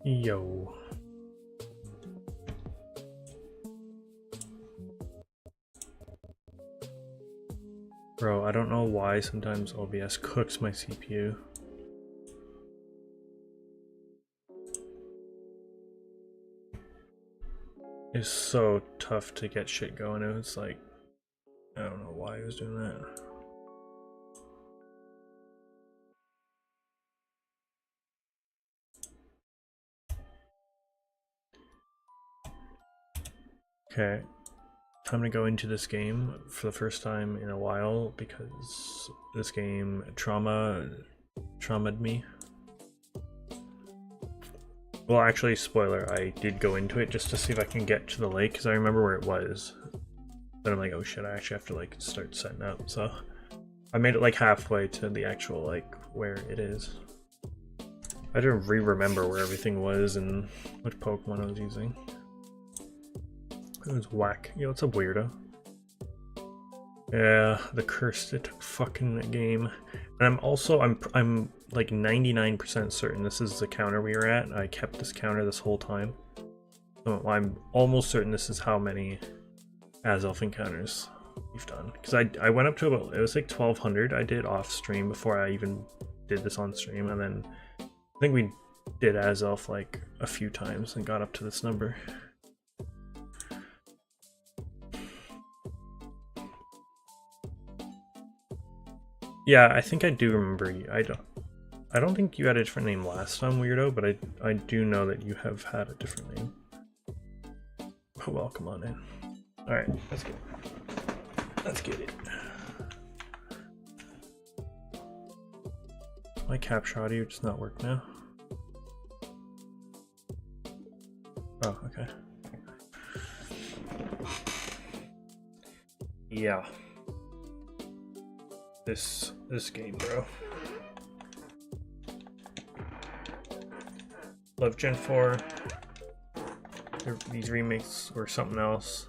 Yo. Bro, I don't know why sometimes OBS cooks my CPU. It's so tough to get shit going. It was like, I don't know why he was doing that. Okay, time to go into this game for the first time in a while because this game traumatized me. Well, actually, spoiler, I did go into it just to see if I can get to the lake because I remember where it was. Then I'm like, oh shit, I actually have to like start setting up. So I made it like halfway to the actual like where it is. I didn't remember where everything was and which Pokemon I was using. It was whack. Yo, it's a weirdo. Yeah, the cursed fucking game. And I'm also I'm like 99% certain this is the counter we were at. I kept this counter this whole time. So I'm almost certain this is how many Azelf encounters we've done. Because I went up to about, it was like 1200 I did off stream before I even did this on stream, and then I think we did Azelf like a few times and got up to this number. Yeah, I think I do remember you. I don't think you had a different name last time, Weirdo, but I do know that you have had a different name. Oh well, come on in. Alright, let's go. Let's get it. My capture audio does not work now. Oh, okay. Yeah. This game, bro. Love Gen 4. These remakes or something else.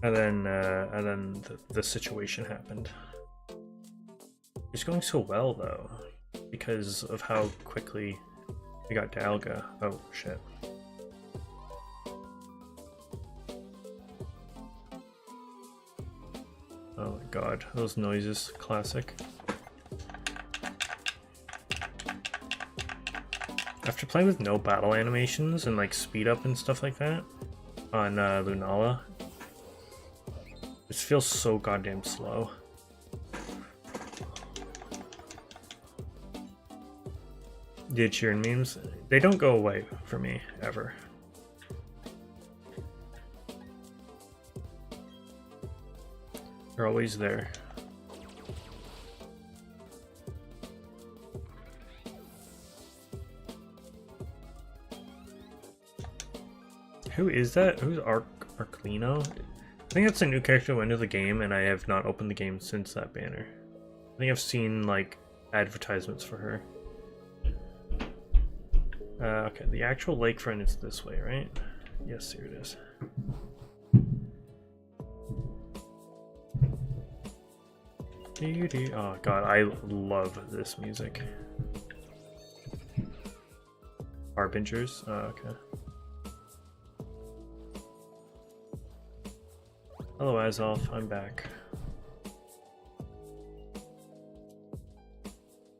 And then the situation happened. It's going so well though, because of how quickly we got Dialga. Oh shit. Oh my god, those noises, classic. After playing with no battle animations and like speed up and stuff like that on Lunala, this feels so goddamn slow. The cheering memes, they don't go away for me, ever. They're always there. Who is that? Who's Arclino? I think that's a new character who went into the game, and I have not opened the game since that banner. I think I've seen like advertisements for her. Okay, the actual lakefront is this way, right? Yes, here it is. Oh god, I love this music. Harbingers? Oh, okay. Hello Azelf, I'm back.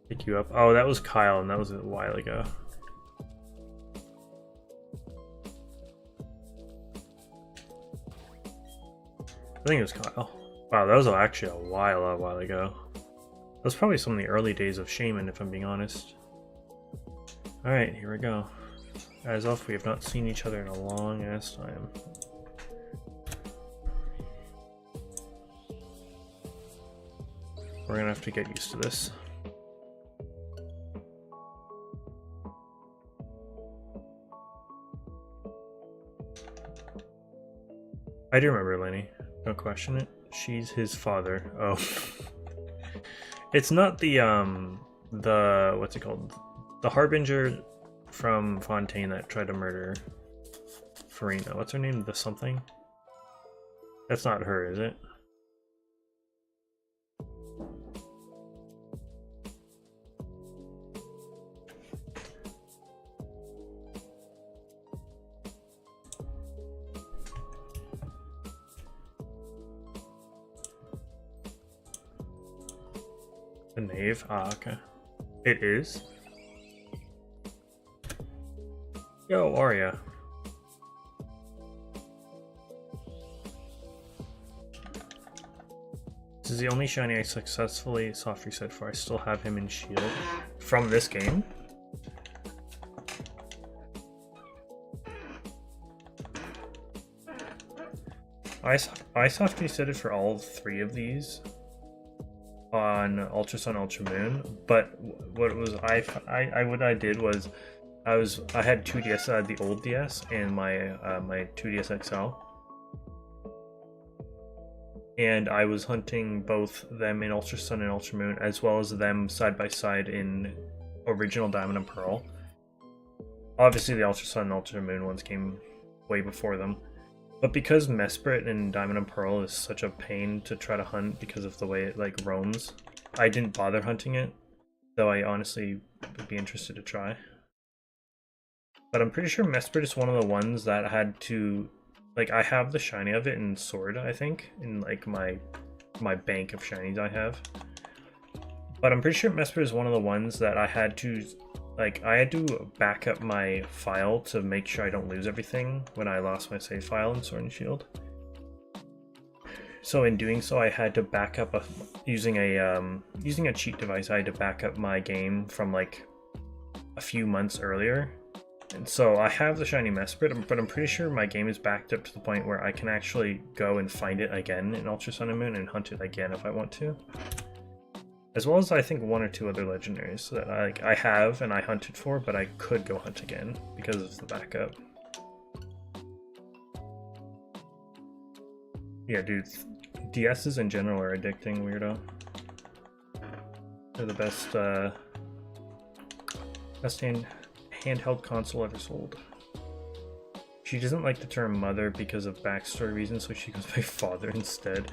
Pick you up. Oh, that was Kyle, and that was a while ago. I think it was Kyle. Wow, that was actually a while ago. That was probably some of the early days of Shaman, if I'm being honest. Alright, here we go. Azelf, we have not seen each other in a long ass time. We're gonna have to get used to this. I do remember Lenny. Don't question it. She's his father. Oh. It's not the what's it called? The Harbinger from Fontaine that tried to murder Farina. What's her name? The something? That's not her, is it? The knave? Ah, okay. It is? Yo, Arya. This is the only shiny I successfully soft reset for. I still have him in shield from this game. I soft resetted for all 3 of these on Ultra Sun, Ultra Moon, but what was what I did was I had 2 DS. I had the old DS and my my 2DS XL, and I was hunting both them in Ultra Sun and Ultra Moon, as well as them side by side in original Diamond and Pearl. Obviously, the Ultra Sun and Ultra Moon ones came way before them. But because Mesprit in Diamond and Pearl is such a pain to try to hunt because of the way it like roams, I didn't bother hunting it, though I honestly would be interested to try. But I'm pretty sure Mesprit is one of the ones that I had to, like, I have the shiny of it in Sword, I think, in like my bank of shinies I have. But I'm pretty sure Mesprit is one of the ones that I had to, like, I had to back up my file to make sure I don't lose everything when I lost my save file in Sword and Shield. So in doing so, I had to back up using a cheat device. I had to back up my game from like a few months earlier, and so I have the shiny Mesprit, but I'm pretty sure my game is backed up to the point where I can actually go and find it again in Ultra Sun and Moon and hunt it again if I want to. As well as I think 1 or 2 other legendaries that I have and I hunted for, but I could go hunt again because of the backup. Yeah, dude, DSs in general are addicting, weirdo. They're the best handheld console ever sold. She doesn't like the term mother because of backstory reasons, so she goes by father instead.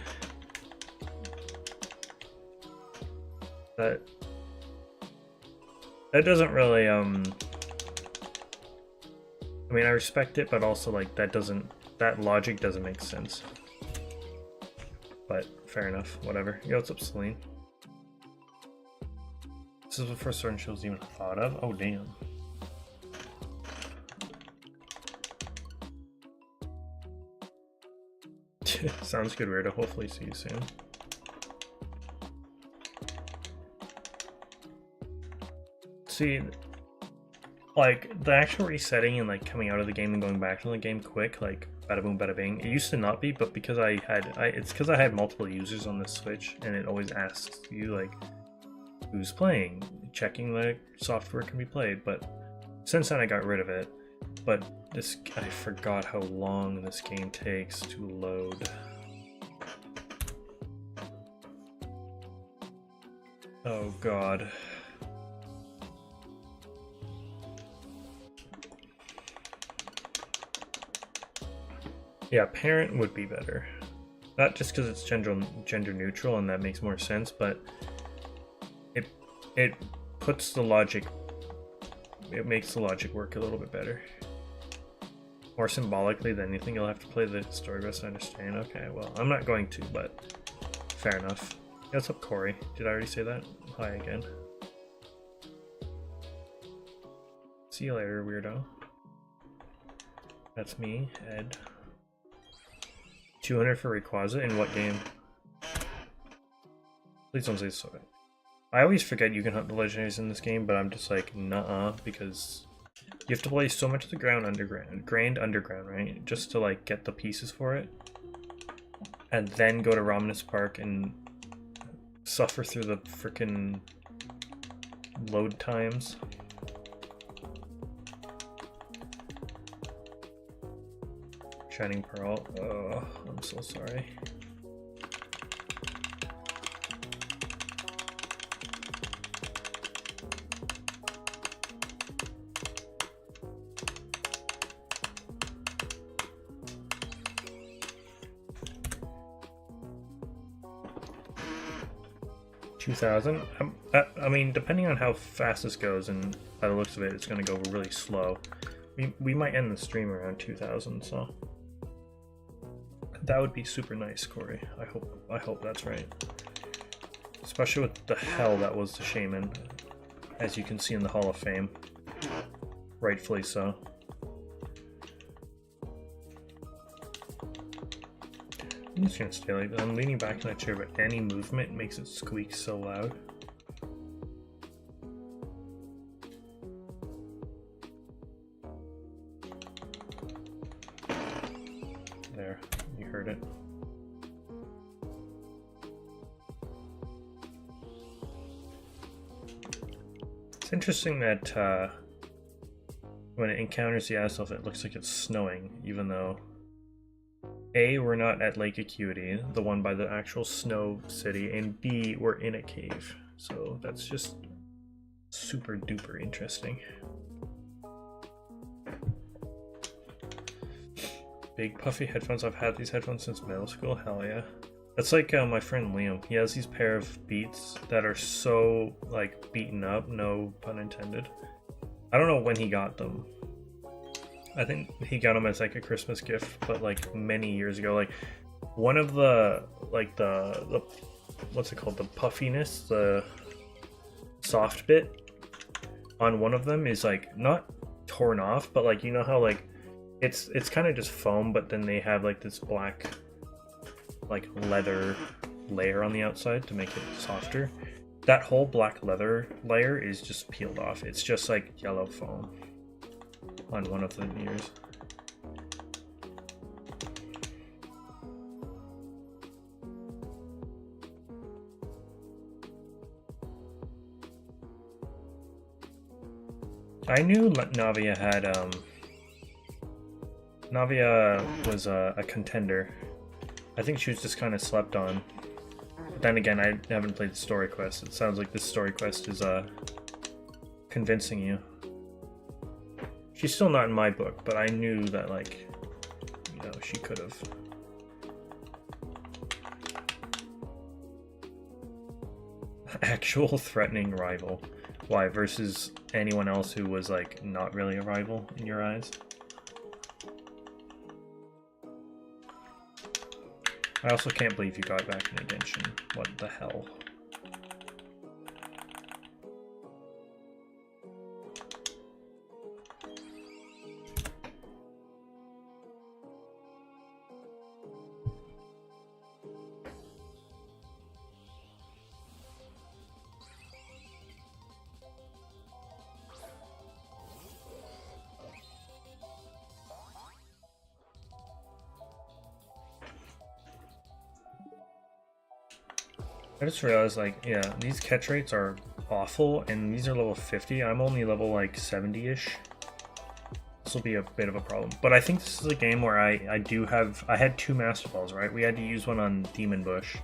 That doesn't really I mean, I respect it, but also like that logic doesn't make sense. But fair enough, whatever. Yo, what's up, Celine? This is the first Sword and Shield's even thought of. Oh damn. Sounds good, weirdo. Hopefully see you soon. See, like, the actual resetting and, like, coming out of the game and going back to the game quick, like, bada boom, bada bing, it used to not be, but because it's because I had multiple users on this Switch, and it always asks you, like, who's playing, checking the software can be played, but since then I got rid of it. But I forgot how long this game takes to load. Oh god. Yeah, parent would be better. Not just because it's gender neutral and that makes more sense, but it puts the logic, it makes the logic work a little bit better. More symbolically than anything, you'll have to play the story best to understand. Okay, well, I'm not going to, but fair enough. Yeah, what's up, Corey? Did I already say that? Hi again. See you later, weirdo. That's me, Ed. 200 for Rayquaza in what game? Please don't say so. I always forget you can hunt the legendaries in this game, but I'm just like, nuh-uh, because you have to play so much of the Grand Underground, right? Just to like get the pieces for it. And then go to Romnus Park and suffer through the freaking load times. Shining Pearl. Oh, I'm so sorry. $2,000. I mean, depending on how fast this goes, and by the looks of it, it's going to go really slow. We might end the stream around 2,000, so that would be super nice, Corey. I hope that's right. Especially with the hell that was the shaman, as you can see in the Hall of Fame. Rightfully so. I'm just gonna stay like that. I'm leaning back in that chair, but any movement makes it squeak so loud. There, you heard it. It's interesting that when it encounters the Azelf, it looks like it's snowing, even though A, we're not at Lake Acuity, the one by the actual snow city, and B, we're in a cave. So that's just super duper interesting. Big puffy headphones. I've had these headphones since middle school. Hell yeah. That's like my friend Liam. He has these pair of Beats that are so like beaten up, no pun intended. I don't know when he got them. I think he got them as like a Christmas gift, but like many years ago. Like one of the like the what's it called? The puffiness, the soft bit on one of them is like not torn off, but like you know how like it's kind of just foam, but then they have like this black like leather layer on the outside to make it softer. That whole black leather layer is just peeled off. It's just like yellow foam on one of the ears. I knew Navia had Navia was a contender. I think she was just kind of slept on. But then again, I haven't played the story quest. It sounds like this story quest is convincing you. She's still not in my book, but I knew that, like, you know, she could have. Actual threatening rival. Why? Versus anyone else who was, like, not really a rival in your eyes? I also can't believe you got back in Genshin. What the hell? I just realized, like, yeah, these catch rates are awful, and these are level 50. I'm only level, like, 70-ish. This will be a bit of a problem. But I think this is a game where I had 2 Master Balls, right? We had to use one on Demon Bush.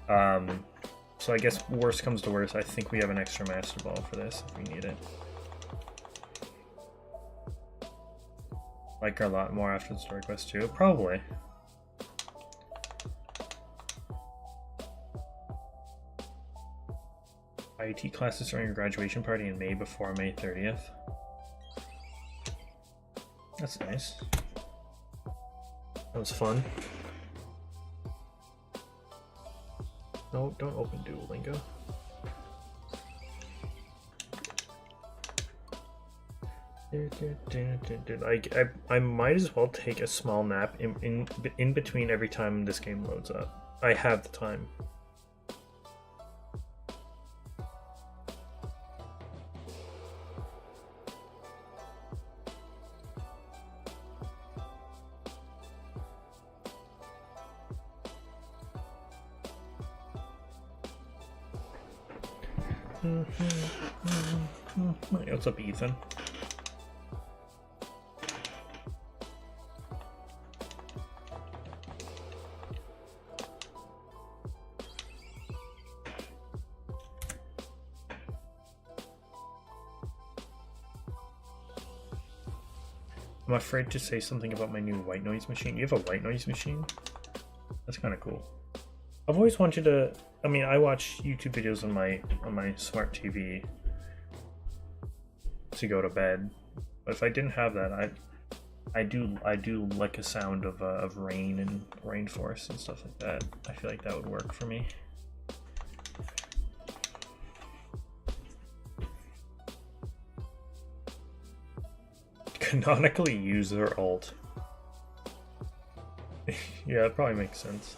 So I guess worst comes to worst, I think we have an extra Master Ball for this, if we need it. Like a lot more after the story quest too, probably. IT classes during your graduation party in May before May 30th. That's nice. That was fun. No, don't open Duolingo. I might as well take a small nap in between every time this game loads up. I have the time. Hey, what's up, Ethan? I'm afraid to say something about my new white noise machine. You have a white noise machine? That's kind of cool. I've always wanted to. I mean, I watch YouTube videos on my smart TV to go to bed, but if I didn't have that, I do like a sound of rain and rainforest and stuff like that. I feel like that would work for me. Canonically use their alt. Yeah, that probably makes sense.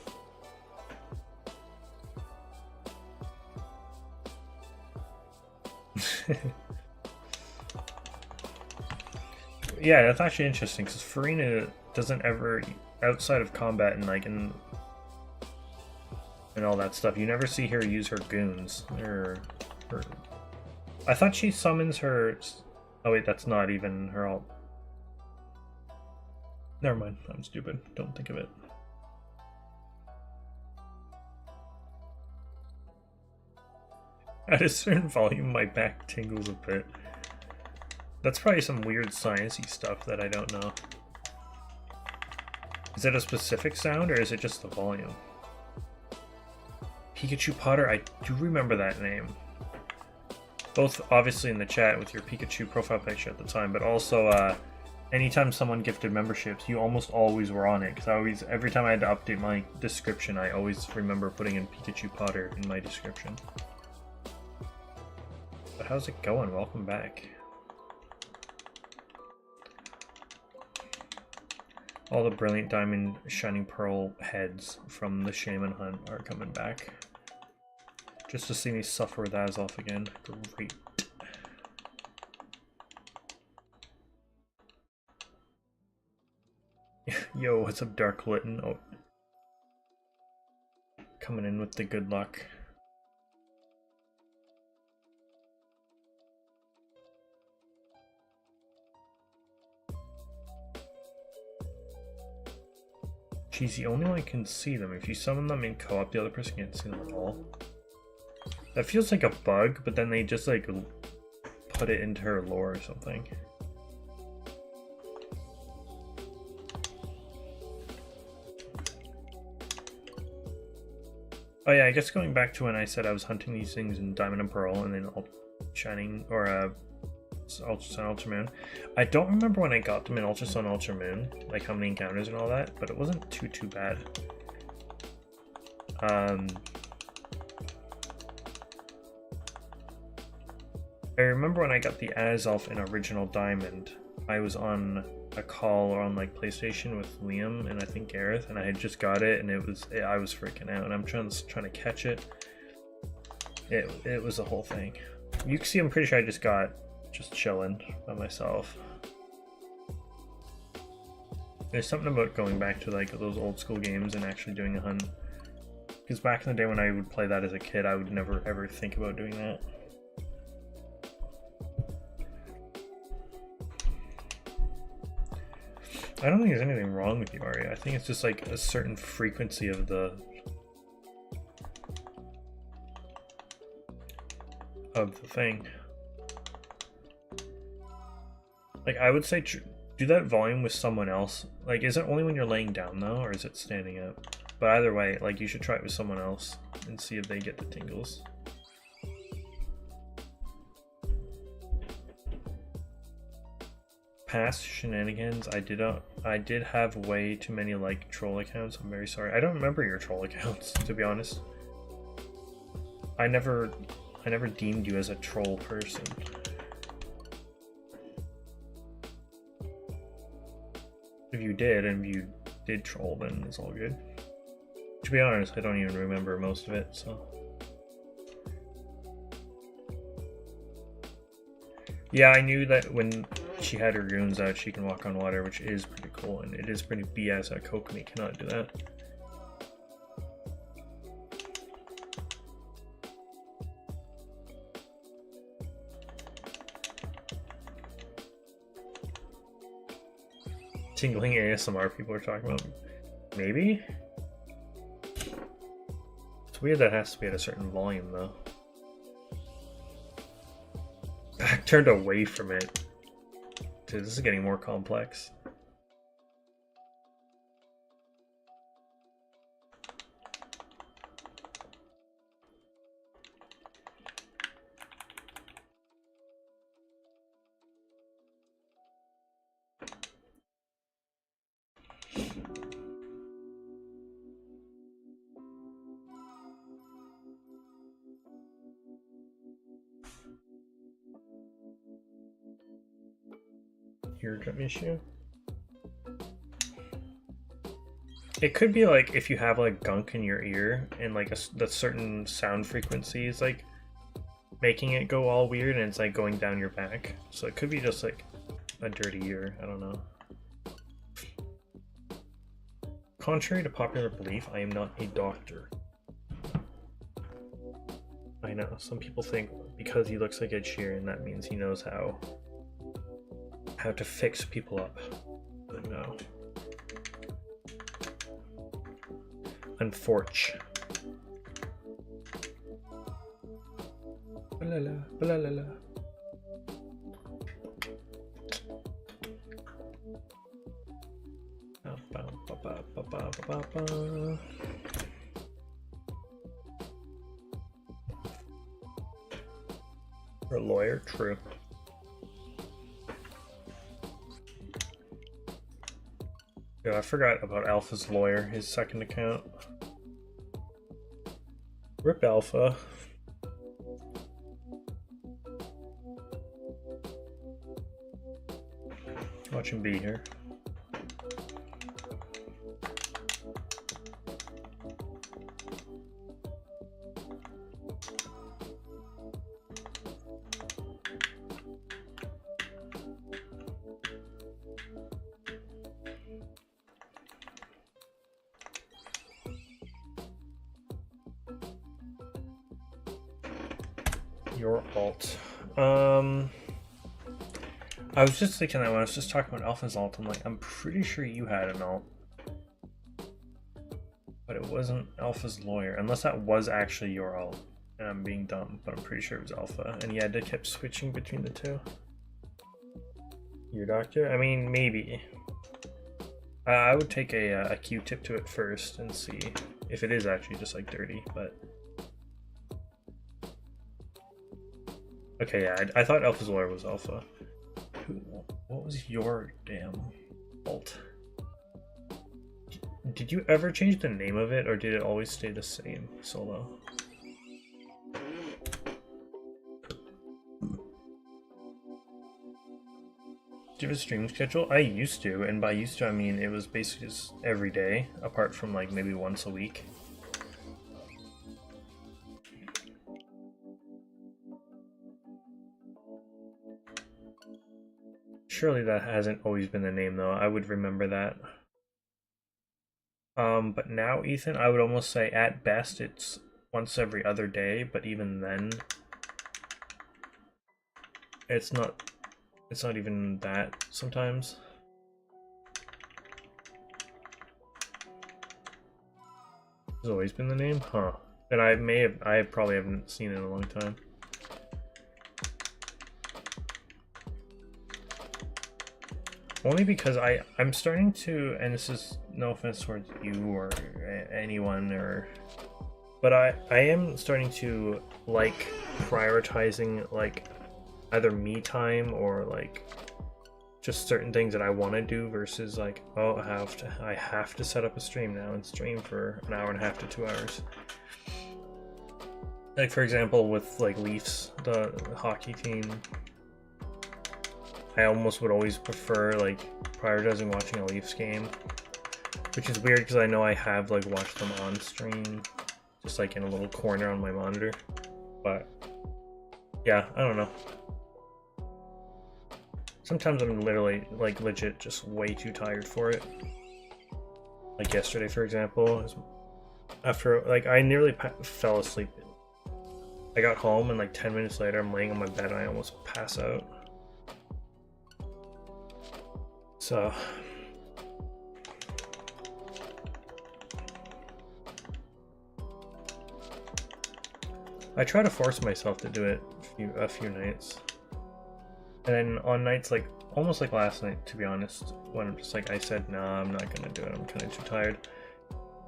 Yeah, that's actually interesting because Farina doesn't ever, outside of combat and like and all that stuff, you never see her use her goons. I thought she summons her. Oh wait, that's not even her alt. Never mind, I'm stupid. Don't think of it. At a certain volume, my back tingles a bit. That's probably some weird sciencey stuff that I don't know. Is it a specific sound or is it just the volume? Pikachu Potter, I do remember that name. Both obviously in the chat with your Pikachu profile picture at the time, but also anytime someone gifted memberships, you almost always were on it. Because every time I had to update my description, I always remember putting in Pikachu Potter in my description. But how's it going? Welcome back. All the brilliant diamond shining pearl heads from the shaman hunt are coming back. Just to see me suffer with Azelf again. Great. Yo, what's up, Dark Litten? Oh. Coming in with the good luck. She's the only one who can see them. If you summon them in co-op, the other person can't see them at all. That feels like a bug, but then they just like put it into her lore or something. Oh yeah, I guess going back to when I said I was hunting these things in Diamond and Pearl and then Shining, or Ultra Sun, Ultra Moon. I don't remember when I got them in Ultra Sun, Ultra Moon, like how many encounters and all that, but it wasn't too bad. I remember when I got the Azelf in Original Diamond, I was on a call or on like PlayStation with Liam and I think Gareth, and I had just got it, and I was freaking out, and I'm trying to catch it. It was a whole thing. You can see, I'm pretty sure I just chilling by myself. There's something about going back to like those old school games and actually doing a hunt. Because back in the day when I would play that as a kid, I would never ever think about doing that. I don't think there's anything wrong with you, Ari. I think it's just like a certain frequency of the thing. Like, I would say do that volume with someone else. Like, is it only when you're laying down though, or is it standing up? But either way, like, you should try it with someone else and see if they get the tingles. Past shenanigans, I did have way too many like troll accounts. I'm very sorry. I don't remember your troll accounts, to be honest. I never deemed you as a troll person. If you did, and if you did troll, then it's all good. To be honest, I don't even remember most of it, so. Yeah, I knew that when she had her goons out, she can walk on water, which is pretty cool, and it is pretty BS that Kokomi cannot do that. Tingling ASMR people are talking about. Maybe? It's weird that it has to be at a certain volume, though. Back turned away from it. Dude, this is getting more complex. eardrum issue. It could be like if you have like gunk in your ear and like the certain sound frequencies like making it go all weird and it's like going down your back. So it could be just like a dirty ear, I don't know. Contrary to popular belief, I am not a doctor. I know, some people think because he looks like Ed Sheeran that means he knows how to fix people up. But no. Unfortunate. Ba-la-la, ba-la-la-la. For a lawyer, true. Yeah, I forgot about Alpha's lawyer, his second account. Rip Alpha. Watch him be here. Your alt. I was just thinking that when I was just talking about Alpha's alt, I'm like, I'm pretty sure you had an alt. But it wasn't Alpha's lawyer, unless that was actually your alt. And I'm being dumb, but I'm pretty sure it was Alpha. And yeah, they kept switching between the two. Your doctor? I mean, maybe. I would take a Q-tip to it first and see if it is actually just like dirty, but... Okay, yeah, I thought Alpha's lawyer was Alpha. What was your damn alt? Did you ever change the name of it, or did it always stay the same, Solo? Do you have a stream schedule? I used to, and by used to I mean it was basically just every day, apart from like maybe once a week. Surely that hasn't always been the name though, I would remember that. But now, Ethan, I would almost say at best it's once every other day, but even then, it's not even that sometimes. It's always been the name? Huh. And I probably haven't seen it in a long time. Only because I'm starting to, and this is no offense towards you or anyone, but I am starting to like prioritizing like either me time or like just certain things that I want to do versus like, oh, I have to set up a stream now and stream for an hour and a half to 2 hours. Like for example with like Leafs, the hockey team, I almost would always prefer like prioritizing watching a Leafs game, which is weird because I know I have like watched them on stream, just like in a little corner on my monitor. But yeah, I don't know. Sometimes I'm literally like legit just way too tired for it. Like yesterday, for example, after like I nearly fell asleep. I got home and like 10 minutes later, I'm laying on my bed and I almost pass out. So I try to force myself to do it a few nights, and then on nights like almost like last night, to be honest, when I'm just like I said, nah, I'm not gonna do it, I'm kind of too tired.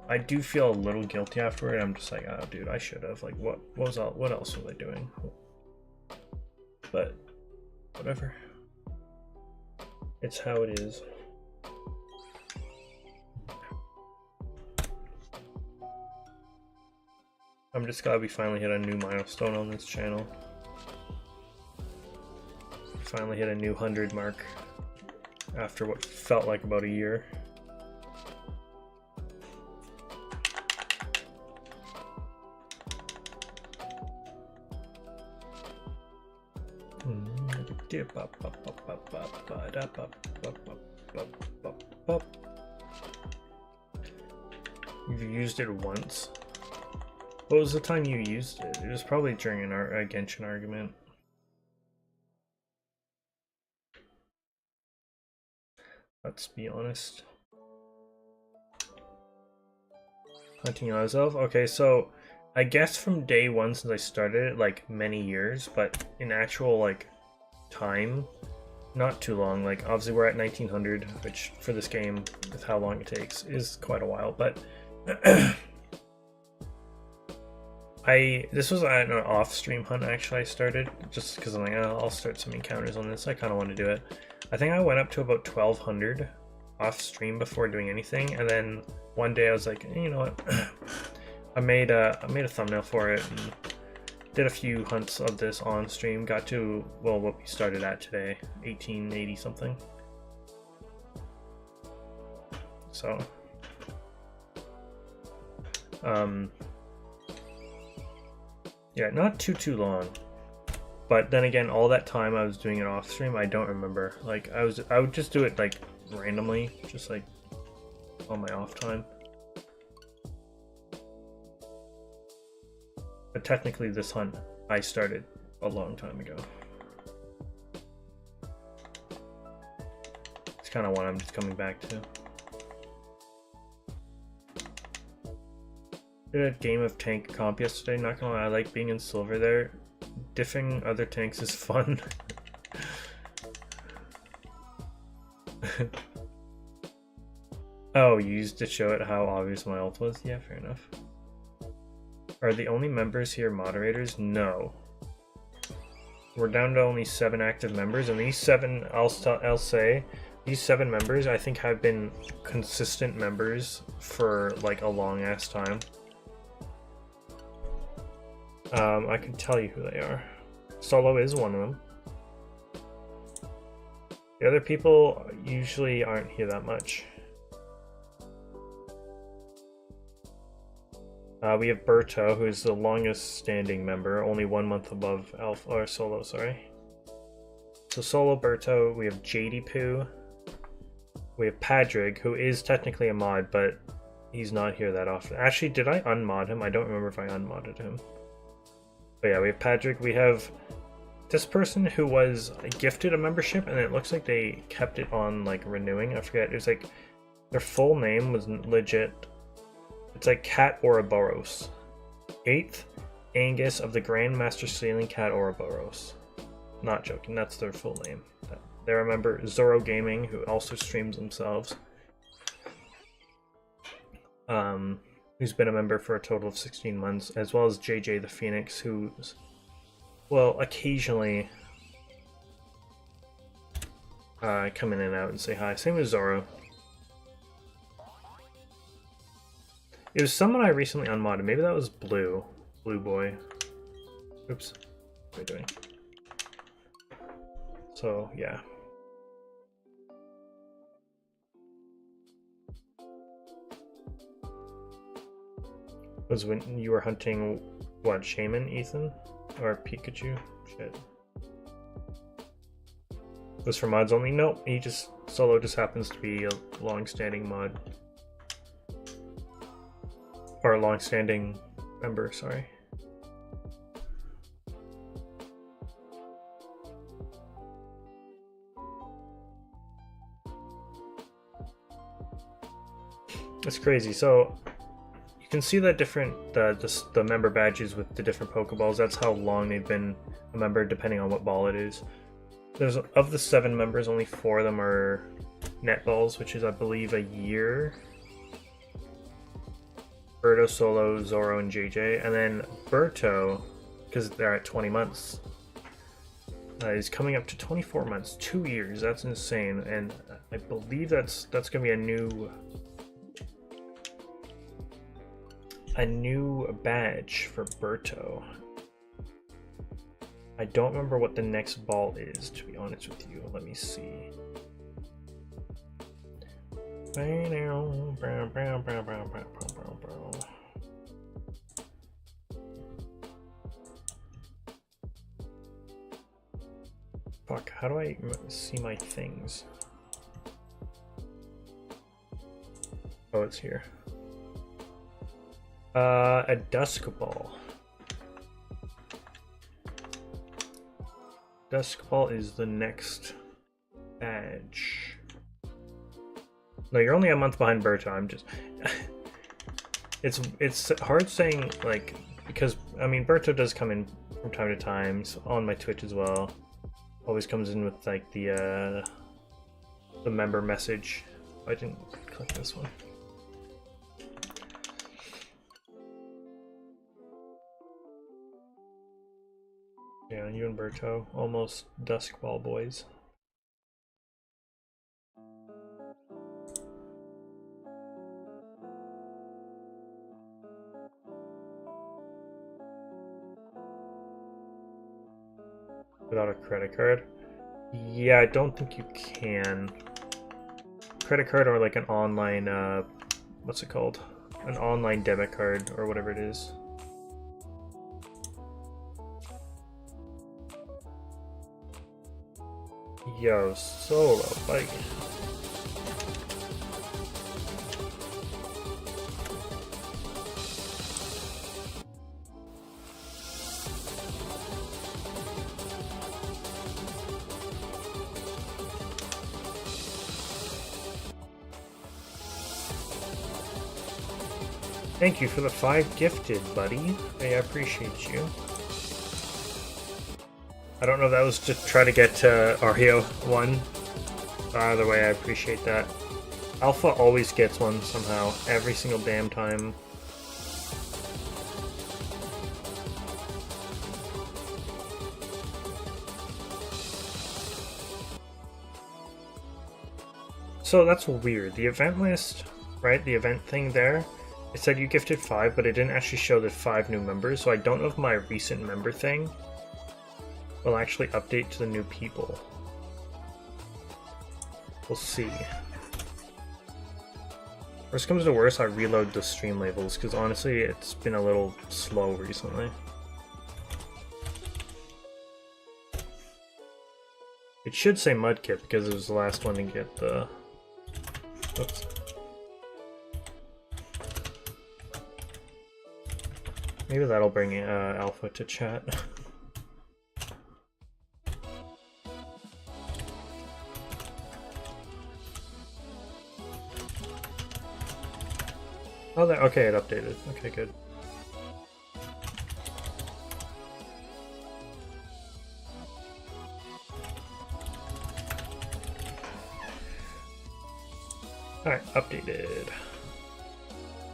I do feel a little guilty afterward. I'm just like, oh dude, I should have, like what else was I doing? But whatever. It's how it is. I'm just glad we finally hit a new milestone on this channel. Finally hit a new 100 mark. after what felt like about a year. You've used it once. What was the time you used it? It was probably during a Genshin argument. Let's be honest. Hunting Azelf? Okay, so I guess from day one since I started it, like many years, but in actual like time, not too long. Like obviously we're at 1900, which for this game, with how long it takes, is quite a while. But this was an off-stream hunt actually. I started just because I'm like, oh, I'll start some encounters on this. I kind of want to do it. I think I went up to about 1200 off-stream before doing anything, and then one day I was like, you know what? I made a thumbnail for it and did a few hunts of this on stream. Got to, well, what we started at today, 1880 something. So, yeah, not too long. But then again, all that time I was doing it off stream, I don't remember. Like I would just do it like randomly, just like on my off time. But technically this hunt I started a long time ago. It's kind of what I'm just coming back to. Did a game of tank comp yesterday, not gonna lie, I like being in silver there. Diffing other tanks is fun. Oh, you used to show it how obvious my ult was? Yeah, fair enough. Are the only members here moderators? No. We're down to only 7 active members, and these 7, I'll say, these 7 members I think have been consistent members for like a long ass time. I can tell you who they are. Solo is one of them. The other people usually aren't here that much. We have Berto, who is the longest standing member, only 1 month above Alpha, or Solo, sorry. So Solo, Berto, we have Jaidypoo, we have Padraig, who is technically a mod, but he's not here that often. Actually, did I unmod him? I don't remember if I unmodded him. But yeah, we have Padraig. We have this person who was gifted a membership, and it looks like they kept it on like renewing. I forget. It was like their full name was legit. It's like Cat Ouroboros, 8th Angus of the Grandmaster Sealing Cat Ouroboros. Not joking. That's their full name. They're a member XZoroGamingX, who also streams themselves. Who's been a member for a total of 16 months, as well as JJthePhoenix, who's, well, occasionally come in and out and say hi. Same with Zoro. It was someone I recently unmodded. Maybe that was Blue Boy. Oops. What are you doing? So, yeah. Was when you were hunting, what, Shaman, Ethan? Or Pikachu? Shit. Was for mods only? Nope, Solo just happens to be a long-standing mod. Or a long-standing member, sorry. It's crazy. So you can see that the member badges with the different Pokeballs. That's how long they've been a member, depending on what ball it is. There's, of the 7 members, only 4 of them are net balls, which is, I believe, a year. Berto, Solo, Zoro, and JJ, and then Berto, because they're at 20 months, is coming up to 24 months, 2 years. That's insane, and I believe that's gonna be a new badge for Berto. I don't remember what the next ball is, to be honest with you. Let me see. Fuck, how do I see my things? Oh, it's here. A dusk ball. Dusk ball is the next badge. No, you're only a month behind Berto. I'm just it's hard saying, like, because I mean Berto does come in from time to time, so on my Twitch as well. Always comes in with like the member message. I didn't click this one. Yeah, you and Berto, almost dusk ball boys. Without a credit card? Yeah, I don't think you can. Credit card or like an online, what's it called? An online debit card or whatever it is. Yo, solo bike. Thank you for the 5 gifted, buddy. Hey, I appreciate you. I don't know if that was to try to get Ario 1. Either way, I appreciate that. Alpha always gets one somehow, every single damn time. So that's weird. The event list, right? The event thing there, it said you gifted 5, but it didn't actually show the 5 new members, so I don't know if my recent member thing will actually update to the new people. We'll see. Worst comes to worst, I reload the stream labels, because honestly, it's been a little slow recently. It should say mudkip, because it was the last one to get the... Oops. Maybe that'll bring Alpha to chat. Oh, there. Okay, it updated. Okay, good. Alright, updated.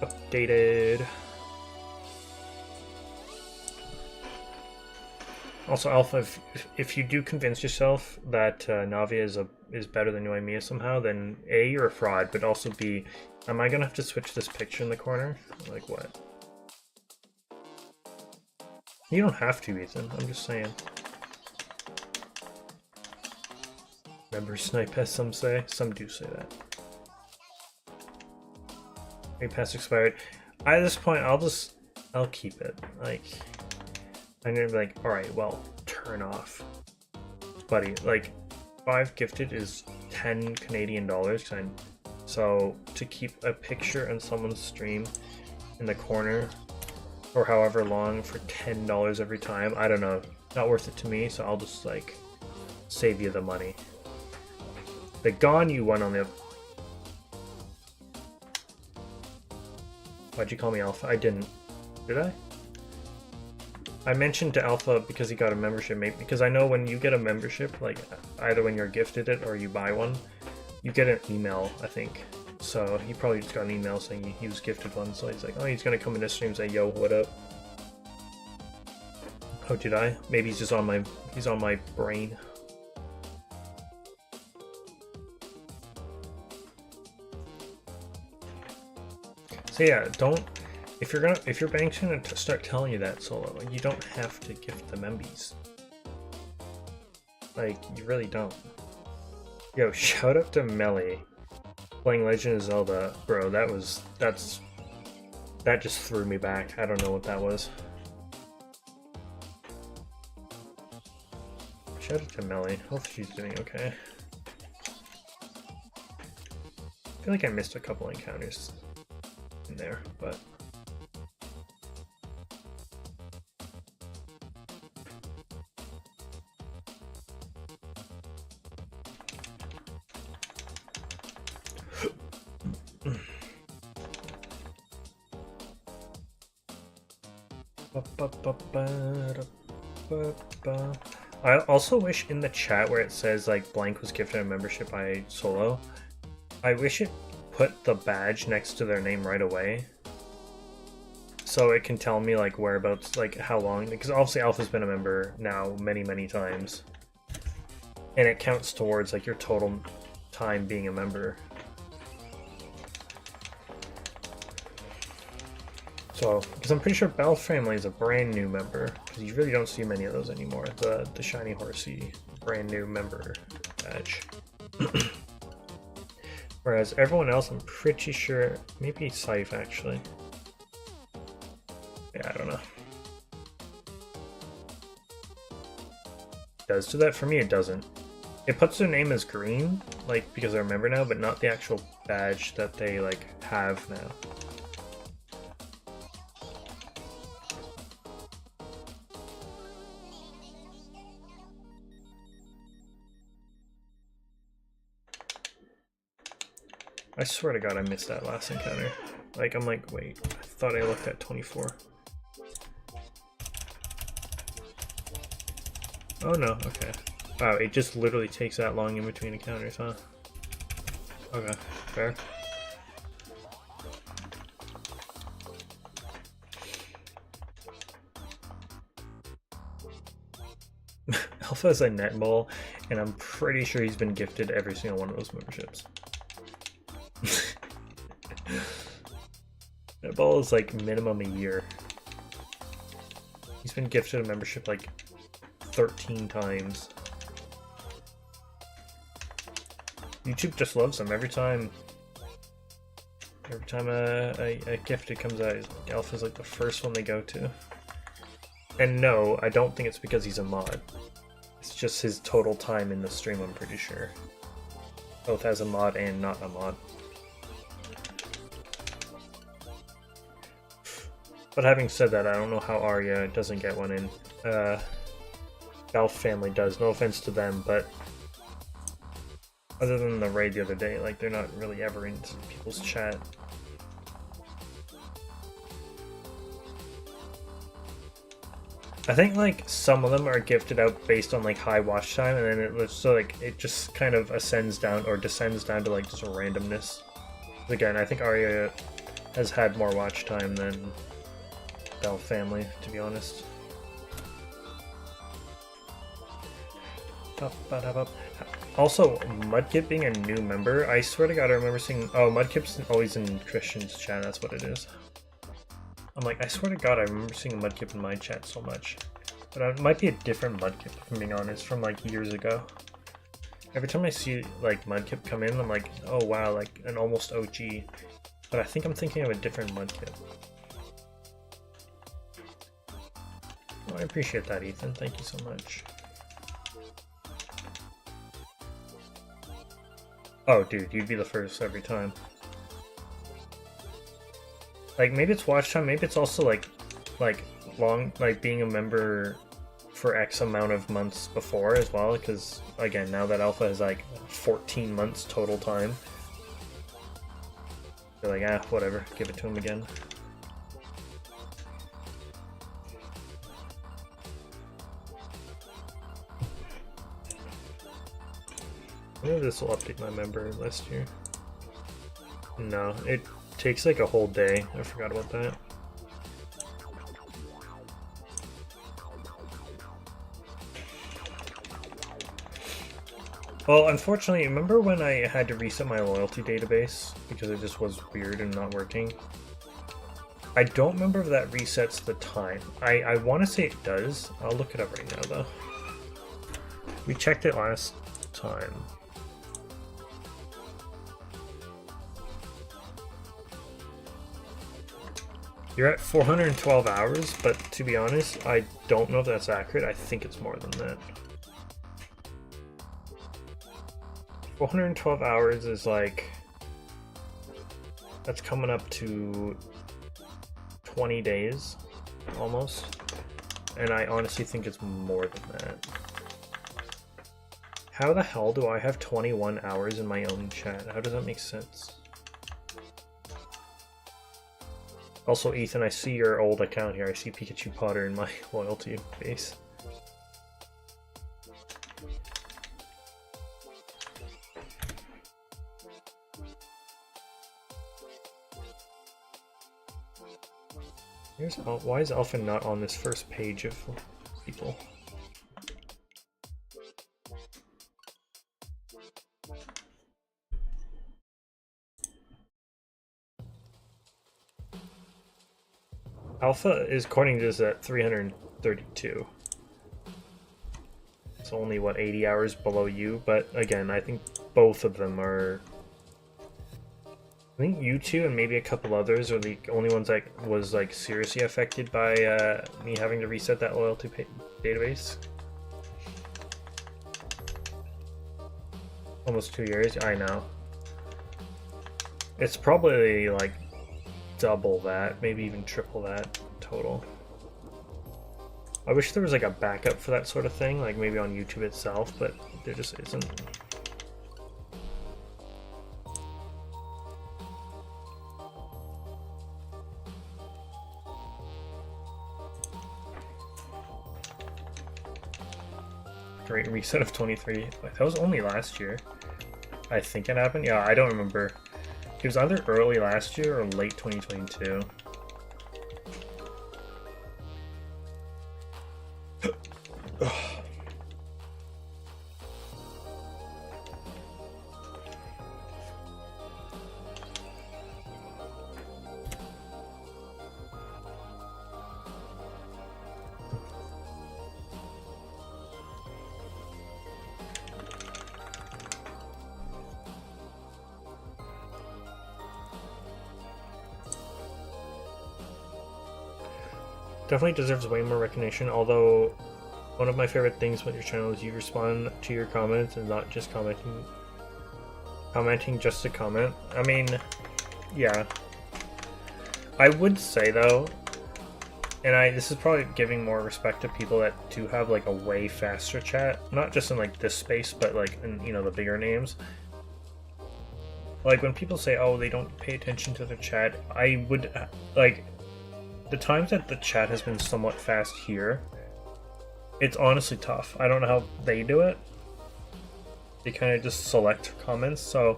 Updated. Also, Alpha, if you do convince yourself that Navia is better than Noemia somehow, then A, you're a fraud, but also B, am I gonna have to switch this picture in the corner? Like what? You don't have to, Ethan. I'm just saying. Member snipe, as some say. Some do say that. Game pass expired. At this point, I'll keep it. Like, I'm gonna be like, alright, well, turn off. Buddy, like, 5 gifted is 10 Canadian dollars. So, to keep a picture on someone's stream in the corner for however long for $10 every time, I don't know. Not worth it to me, so I'll just, like, save you the money. The Gone You one on the... Why'd you call me Alpha? I didn't. Did I? I mentioned to Alpha because he got a membership, maybe because I know when you get a membership, like either when you're gifted it or you buy one, you get an email, I think. So he probably just got an email saying he was gifted one, so he's like, oh, he's gonna come in this stream and say, yo, what up? Oh, did I? Maybe he's just on my brain. So yeah, don't, if your bank's gonna start telling you that, Solo, you don't have to gift the membies. Like, you really don't. Yo, shout out to Melly. Playing Legend of Zelda, bro, that just threw me back. I don't know what that was. Shout out to Melly. Hope she's doing okay. I feel like I missed a couple encounters in there, but I also wish in the chat where it says like blank was gifted a membership by Solo, I wish it put the badge next to their name right away, so it can tell me like whereabouts, like how long, because obviously Alpha's been a member now many times, and it counts towards like your total time being a member. So, because I'm pretty sure Belf Family is a brand new member, because you really don't see many of those anymore. The shiny horsey brand new member badge. Whereas everyone else, I'm pretty sure, maybe Cyph actually. Yeah, I don't know. It does do that for me? It doesn't. It puts their name as green, like because they're a member now, but not the actual badge that they like have now. I swear to God I missed that last encounter. Like, I'm like, wait, I thought I looked at 24. Oh no, okay. Wow, it just literally takes that long in between encounters, huh? Okay, fair. Alpha is a netball, and I'm pretty sure he's been gifted every single one of those memberships. Netball is like minimum a year. He's been gifted a membership like 13 times. YouTube just loves him every time. Every time a gifted comes out, Alpha's like the first one they go to. And no, I don't think it's because he's a mod. It's just his total time in the stream, I'm pretty sure. Both as a mod and not a mod. But having said that, I don't know how Arya doesn't get one in. Belf Family does. No offense to them, but other than the raid the other day, like they're not really ever in people's chat. I think like some of them are gifted out based on like high watch time, and then it just kind of ascends down or descends down to like just a randomness. Again, I think Arya has had more watch time than Belf Family, to be honest. Also, Mudkip being a new member, I swear to God I remember seeing... Oh, Mudkip's always in Christian's chat, that's what it is. I'm like, I swear to God I remember seeing Mudkip in my chat so much. But it might be a different Mudkip, if I'm being honest, from like years ago. Every time I see like Mudkip come in, I'm like, oh wow, like an almost OG. But I think I'm thinking of a different Mudkip. Oh, I appreciate that, Ethan. Thank you so much. Oh, dude, you'd be the first every time. Like, maybe it's watch time, maybe it's also like long, like being a member for X amount of months before as well, because again, now that Alpha has like 14 months total time, you're like, ah, whatever, give it to him again. Maybe this will update my member list here. No, it takes like a whole day. I forgot about that. Well, unfortunately, remember when I had to reset my loyalty database because it just was weird and not working? I don't remember if that resets the time. I want to say it does. I'll look it up right now, though. We checked it last time. You're at 412 hours, but to be honest, I don't know if that's accurate. I think it's more than that. 412 hours is like, that's coming up to 20 days, almost. And I honestly think it's more than that. How the hell do I have 21 hours in my own chat? How does that make sense? Also, Ethan, I see your old account here. I see Pikachu Potter in my loyalty base. Why is Alpha not on this first page of people? Alpha is, according to this, at 332. It's only, what, 80 hours below you? But again, I think both of them are... I think you two and maybe a couple others are the only ones that was like seriously affected by me having to reset that loyalty database. Almost 2 years, I know. It's probably like double that, maybe even triple that total. I wish there was like a backup for that sort of thing, like maybe on YouTube itself, but there just isn't. Great reset of 23. That was only last year. I think it happened. Yeah, I don't remember. It was either early last year or late 2022. Definitely deserves way more recognition, although one of my favorite things with your channel is you respond to your comments and not just commenting just to comment. I mean, yeah. I would say though, and this is probably giving more respect to people that do have like a way faster chat, not just in like this space, but like in, you know, the bigger names. Like when people say, oh, they don't pay attention to their chat, I would like, the times that the chat has been somewhat fast here, it's honestly tough. I don't know how they do it. They kind of just select comments, so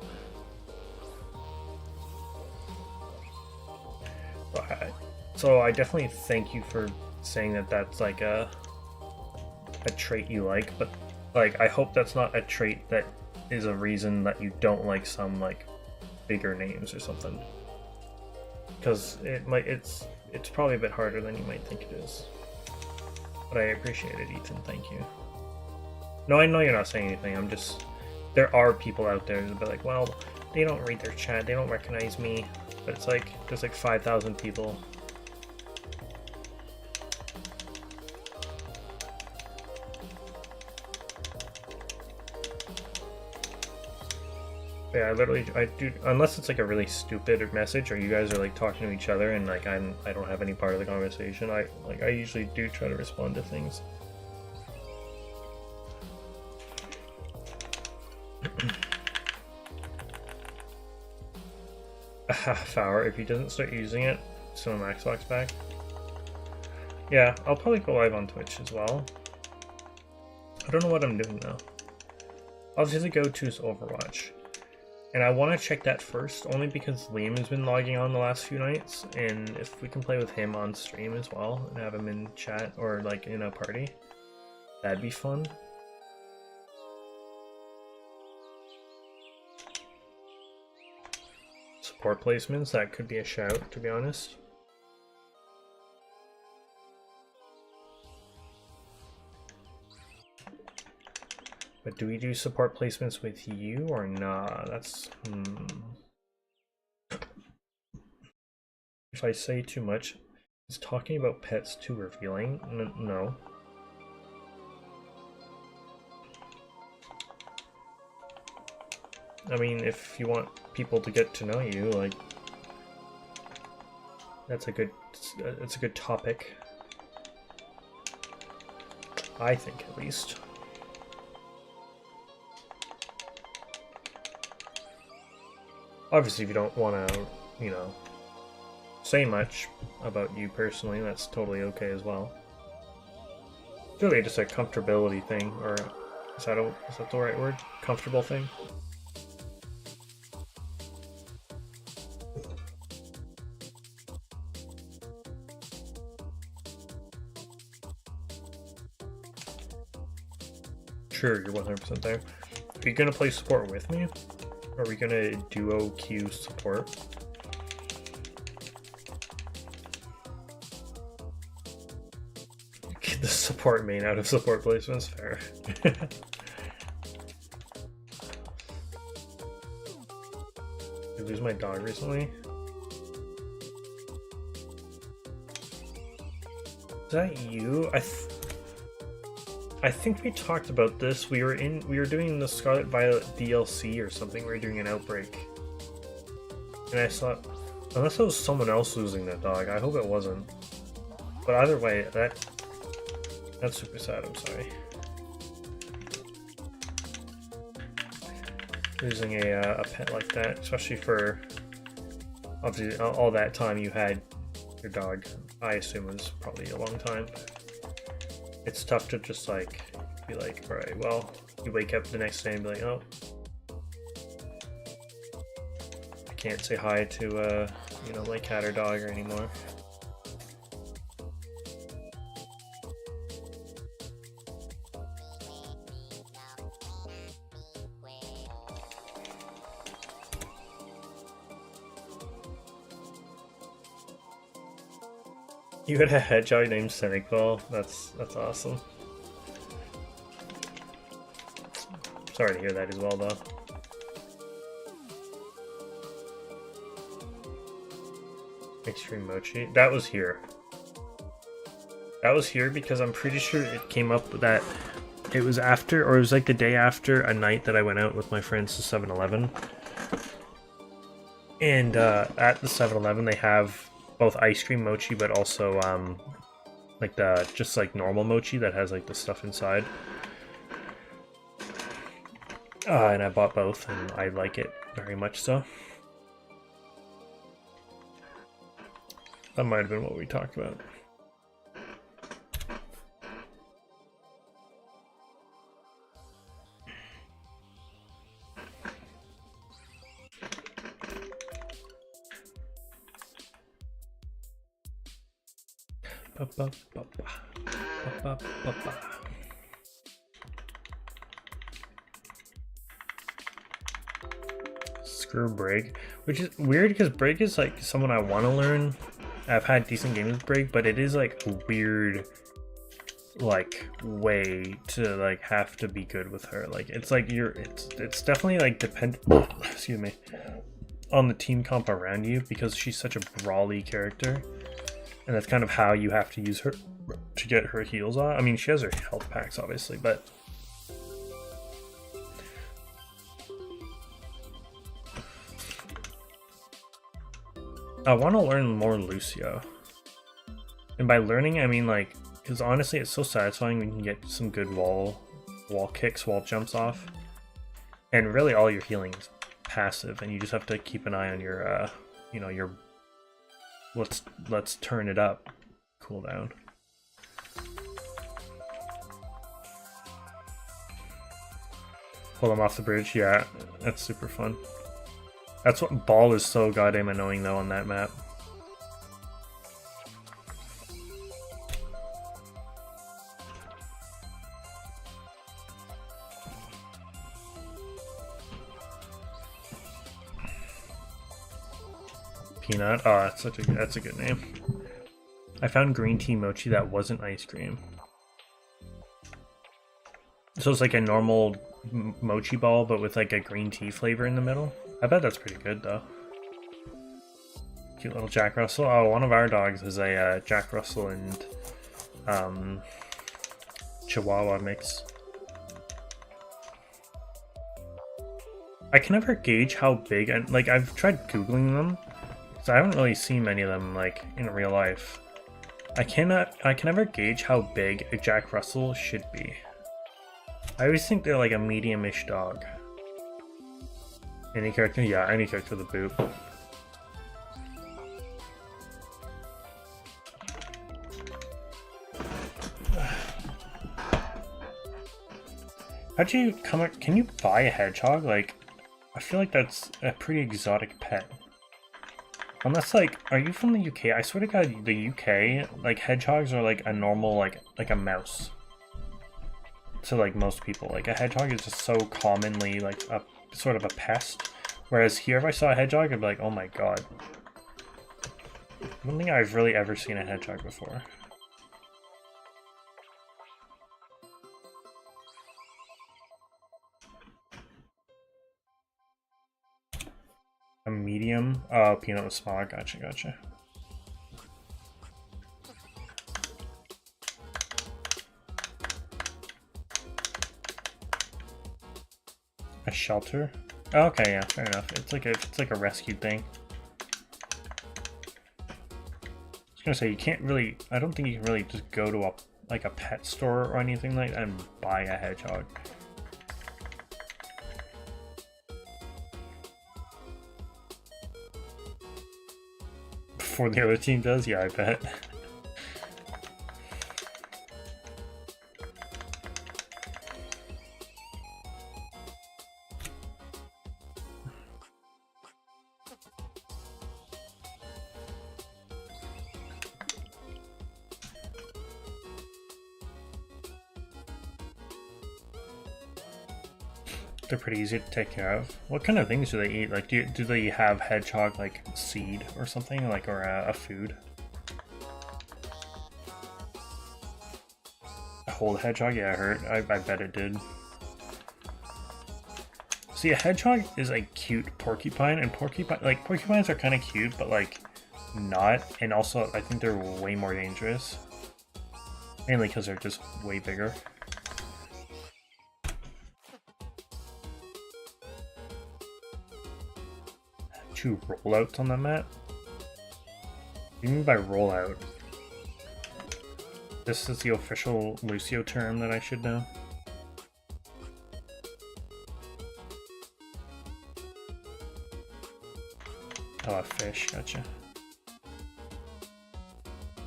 I definitely thank you for saying that that's like a trait you like, but like I hope that's not a trait that is a reason that you don't like some like bigger names or something, because it's probably a bit harder than you might think it is. But I appreciate it, Ethan. Thank you. No, I know you're not saying anything. I'm just... There are people out there that be like, well, they don't read their chat. They don't recognize me. But it's like, there's like 5,000 people. Yeah, I do, unless it's like a really stupid message or you guys are like talking to each other and like I don't have any part of the conversation, I usually do try to respond to things. A half hour if he doesn't start using it, so Max Xbox back. Yeah, I'll probably go live on Twitch as well. I don't know what I'm doing though. Obviously the go-to is Overwatch. And I want to check that first, only because Liam has been logging on the last few nights, and if we can play with him on stream as well, and have him in chat, or like in a party, that'd be fun. Support placements, that could be a shout, to be honest. But do we do support placements with you or nah? That's... If I say too much, Is talking about pets too revealing? No. I mean, if you want people to get to know you, like, it's a good topic. I think, at least. Obviously, if you don't want to, you know, say much about you personally, that's totally okay as well. It's really just a comfortability thing, or is that the right word? Comfortable thing? Sure, you're 100% there. Are you gonna play support with me? Are we gonna duo queue support? Get the support main out of support placements, fair. Did I lose my dog recently? Is that you? I think we talked about this. We were doing the Scarlet Violet DLC or something. We were doing an outbreak. And I thought, unless it was someone else losing that dog, I hope it wasn't. But either way, that's super sad, I'm sorry. Losing a pet like that, especially for obviously all that time you had your dog, I assume it was probably a long time. It's tough to just like be like, alright, well, you wake up the next day and be like, oh, I can't say hi to you know, my cat or dog anymore. You had a hedgehog named Cynical. That's awesome. Sorry to hear that as well, though. Extreme Mochi. That was here. That was here because I'm pretty sure it came up that it was after, or it was like the day after a night that I went out with my friends to 7-Eleven. And at the 7-Eleven they have both ice cream mochi, but also like the just like normal mochi that has like the stuff inside. And I bought both, and I like it very much so. That might have been what we talked about. Screw Brig, which is weird because Brig is like someone I want to learn. I've had decent games with Brig, but it is like a weird like way to like have to be good with her. Like it's like it's definitely like excuse me, on the team comp around you, because she's such a brawly character, and that's kind of how you have to use her to get her heals on. I mean, she has her health packs obviously, but I want to learn more Lucio. And by learning, I mean like, because honestly it's so satisfying when you can get some good wall kicks, wall jumps off. And really all your healing is passive, and you just have to keep an eye on your you know, your let's turn it up cooldown. Pull them off the bridge, yeah, that's super fun. That's what ball is so goddamn annoying though on that map. Peanut, oh, that's a good name. I found green tea mochi that wasn't ice cream. So it's like a normal mochi ball, but with like a green tea flavor in the middle. I bet that's pretty good though. Cute little Jack Russell. Oh, one of our dogs is a Jack Russell and Chihuahua mix. I can never gauge how big, and like I've tried googling them, so I haven't really seen many of them like in real life. I can never gauge how big a Jack Russell should be. I always think they're like a medium-ish dog. Any character? Yeah, any character with a boot. How'd you can you buy a hedgehog? Like, I feel like that's a pretty exotic pet. Unless, like, are you from the UK? I swear to God, the UK, like, hedgehogs are like a normal, like a mouse. To, like, most people. Like, a hedgehog is just so commonly, like, a sort of a pest. Whereas here, if I saw a hedgehog, I'd be like, oh my God. I don't think I've really ever seen a hedgehog before. A medium? Oh, peanut was small. Gotcha. A shelter? Oh, okay, yeah, fair enough. It's like a rescue thing. I was gonna say, you can't really, I don't think you can really just go to a pet store or anything like that and buy a hedgehog. Before the other team does? Yeah, I bet. They're pretty easy to take care of. What kind of things do they eat? Like, do they have hedgehog like seed or something, like, or a food? A whole hedgehog? Yeah, I bet it did. See, a hedgehog is a cute porcupine, and porcupines are kind of cute, but like not. And also, I think they're way more dangerous, mainly because they're just way bigger. Two rollouts on the map? What do you mean by rollout? This is the official Lucio term that I should know. Oh, a fish, gotcha.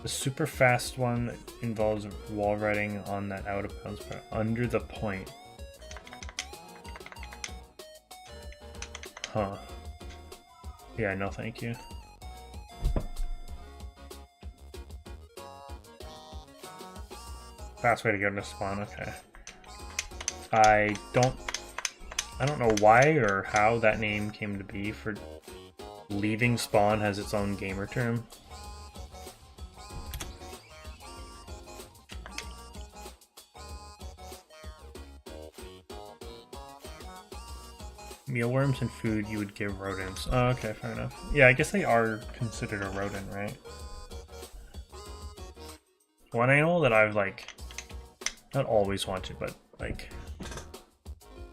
The super fast one involves wall riding on that out of bounds part under the point. Huh. Yeah, no thank you. Fast way to get into spawn, okay. I don't know why or how that name came to be. For leaving spawn has its own gamer term. Mealworms and food you would give rodents. Oh, okay, fair enough. Yeah, I guess they are considered a rodent, right? One animal that I've, like, not always wanted, but, like,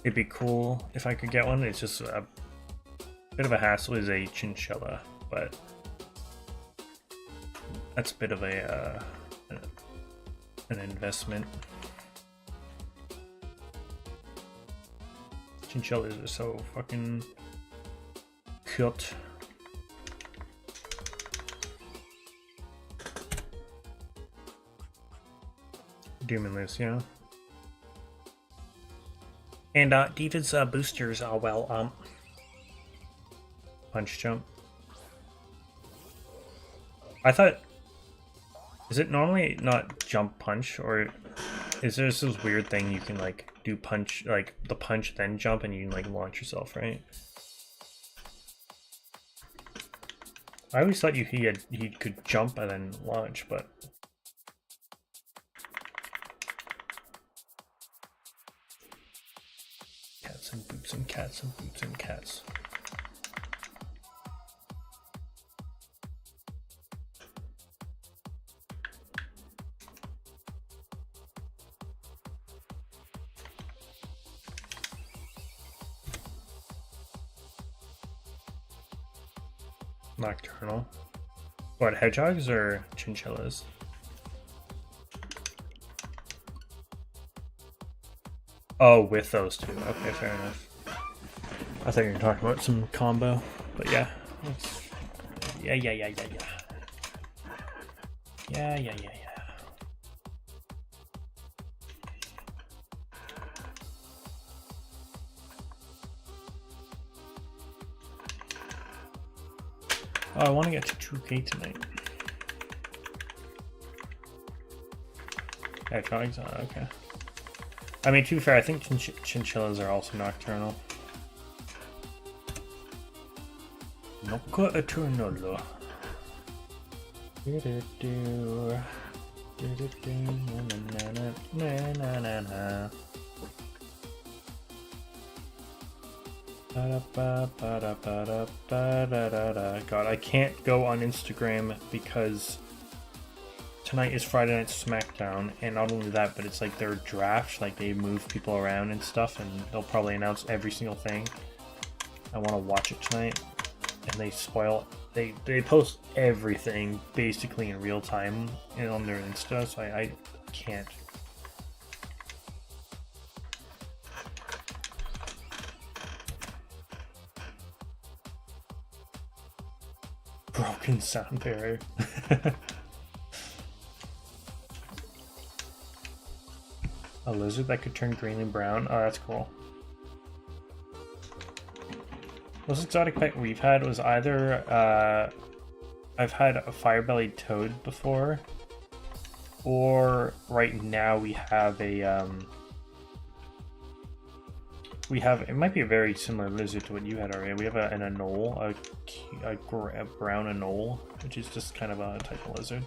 it'd be cool if I could get one. It's just a bit of a hassle, is a chinchilla, but that's a bit of an investment. Chinchillas are so fucking cute. Doom and Loose, yeah. And Diva's boosters are well punch jump. I thought, is it normally not jump punch, or is there this weird thing you can like do punch, like the punch then jump and you can like launch yourself, right? I always thought he could jump and then launch, but cats and boots and cats and boots and cats. Nocturnal. What, hedgehogs or chinchillas? Oh, with those two. Okay, fair enough. I thought you were talking about some combo, but yeah. Yeah. Yeah. Oh, I want to get to 2K tonight. Hedgehogs? Oh, okay. I mean, to be fair, I think chinchillas are also nocturnal. Nocco eternal. God, I can't go on Instagram because tonight is Friday Night SmackDown, and not only that, but it's like their draft, like they move people around and stuff, and they'll probably announce every single thing. I want to watch it tonight, and they spoil. They post everything basically in real time on their Insta, so I can't. Broken sound barrier. A lizard that could turn green and brown. Oh, that's cool. Most exotic pet we've had was either I've had a fire-bellied toad before, or right now we have a it might be a very similar lizard to what you had already. We have an anole, a brown anole, which is just kind of a type of lizard.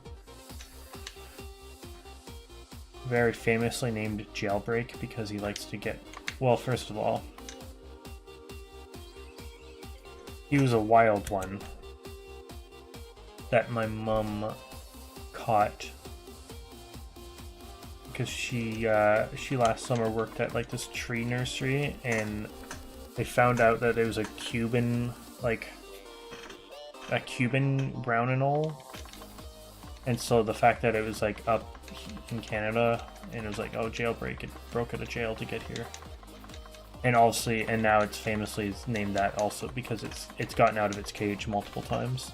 Very famously named Jailbreak because he likes to get, well, first of all, he was a wild one that my mom caught because she last summer worked at like this tree nursery, and they found out that it was a Cuban brown anole, and so the fact that it was like up in Canada and it was like, oh, Jailbreak, it broke out of jail to get here. And obviously, and now it's famously named that also because it's gotten out of its cage multiple times.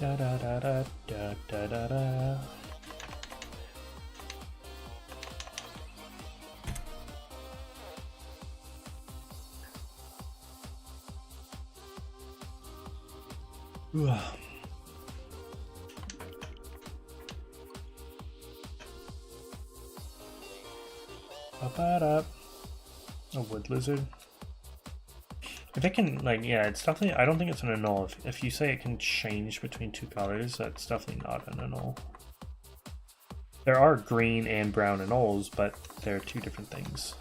Da da da da da da da da. A wood lizard. If it can, like, yeah, it's definitely, I don't think it's an anole. If you say it can change between two colors, that's definitely not an anole. There are green and brown anoles, but they're two different things.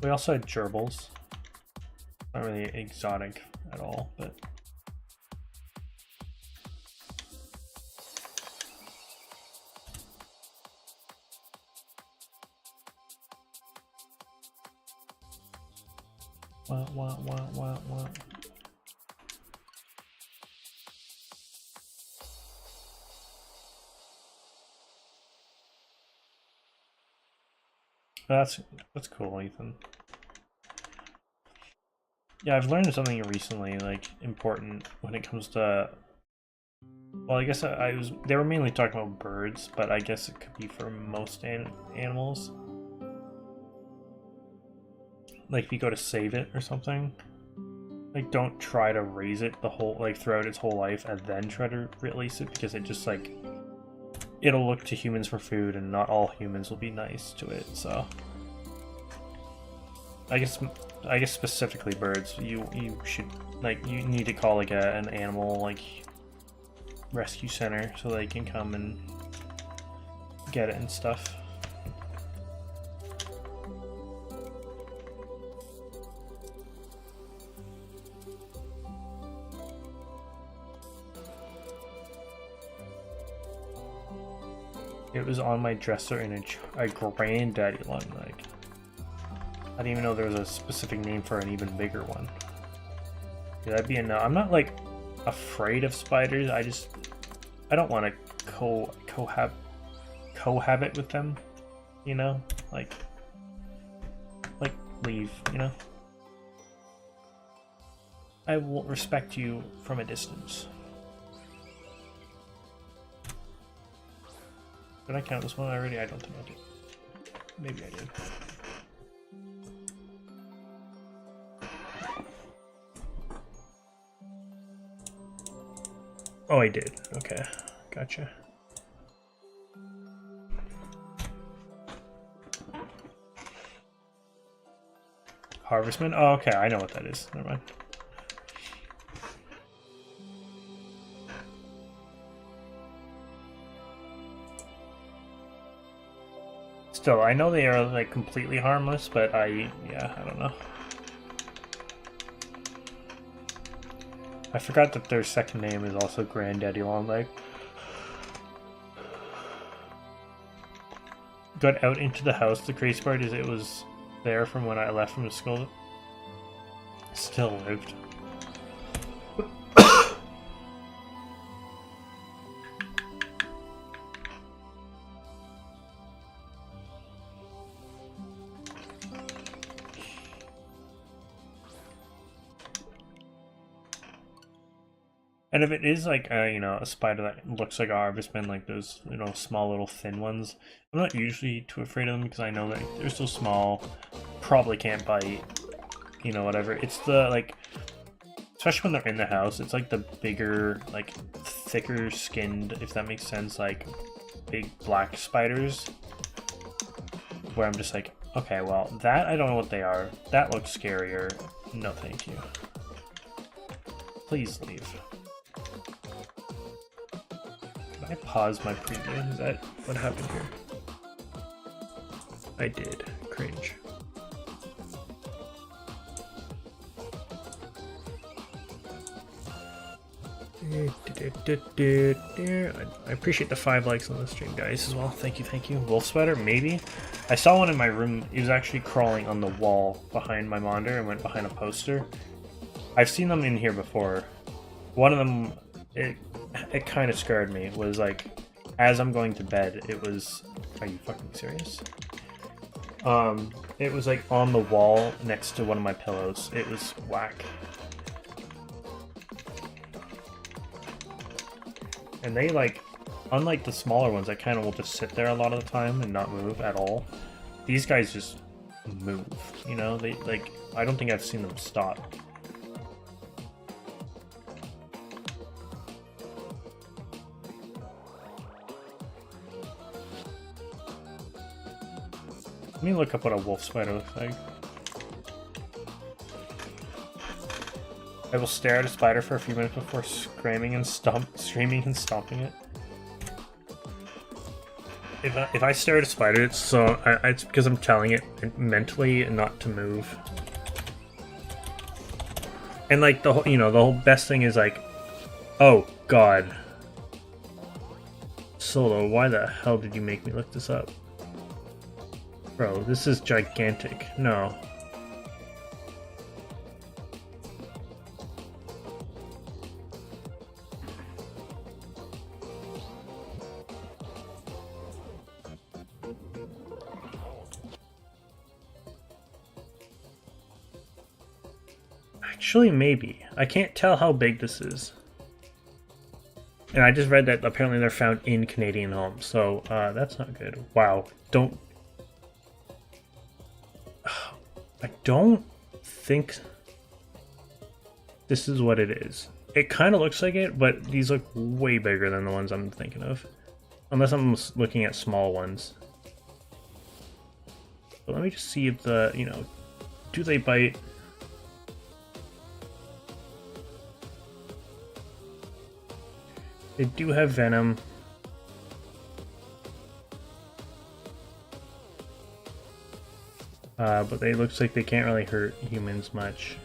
We also had gerbils. Not really exotic at all, but what? That's cool, Ethan. Yeah, I've learned something recently, like, important when it comes to, well, I guess they were mainly talking about birds, but I guess it could be for most animals. Like, if you go to save it or something, like, don't try to raise it throughout its whole life and then try to release it, because it just, like, it'll look to humans for food, and not all humans will be nice to it, so. I guess specifically birds, you should, like, you need to call, like, an animal, like, rescue center so they can come and get it and stuff. It was on my dresser in a granddaddy long leg. I didn't even know there was a specific name for an even bigger one. Yeah, that'd be enough. I'm not like afraid of spiders. I don't want to cohabit with them. You know, like leave. You know, I will respect you from a distance. Did I count this one already? I don't think I did. Maybe I did. Oh, I did. Okay, gotcha. Harvestman? Oh, okay, I know what that is. Never mind. Still, I know they are like completely harmless, but yeah, I don't know. I forgot that their second name is also Granddaddy Longleg. Got out into the house. The crazy part is it was there from when I left from the school. Still lived. And if it is like you know, a spider that looks like a harvestman, like those, you know, small little thin ones, I'm not usually too afraid of them because I know that they're so small, probably can't bite, you know, whatever. It's the like, especially when they're in the house, it's like the bigger, like thicker skinned, if that makes sense, like big black spiders, where I'm just like, okay, well, that I don't know what they are. That looks scarier. No, thank you. Please leave. I paused my preview. Is that what happened here? I did. Cringe. I appreciate the 5 likes on the stream, guys, as well. Thank you, thank you. Wolf spider, maybe? I saw one in my room. It was actually crawling on the wall behind my monitor and went behind a poster. I've seen them in here before. One of them, it kind of scared me. It was like, as I'm going to bed, it was... Are you fucking serious? It was like on the wall next to one of my pillows. It was whack. And they like, unlike the smaller ones, that kind of will just sit there a lot of the time and not move at all. These guys just move, you know? They like, I don't think I've seen them stop. Let me look up what a wolf spider looks like. I will stare at a spider for a few minutes before screaming and stomping it. If I stare at a spider, it's because I'm telling it mentally not to move. And like the whole, you know, the whole best thing is like, oh god, Solo, why the hell did you make me look this up? Bro, this is gigantic. No. Actually, maybe. I can't tell how big this is. And I just read that apparently they're found in Canadian homes, so that's not good. Wow. I don't think this is what it is. It kind of looks like it, but these look way bigger than the ones I'm thinking of. Unless I'm looking at small ones. But let me just see if the, you know, do they bite? They do have venom. But they looks like they can't really hurt humans much.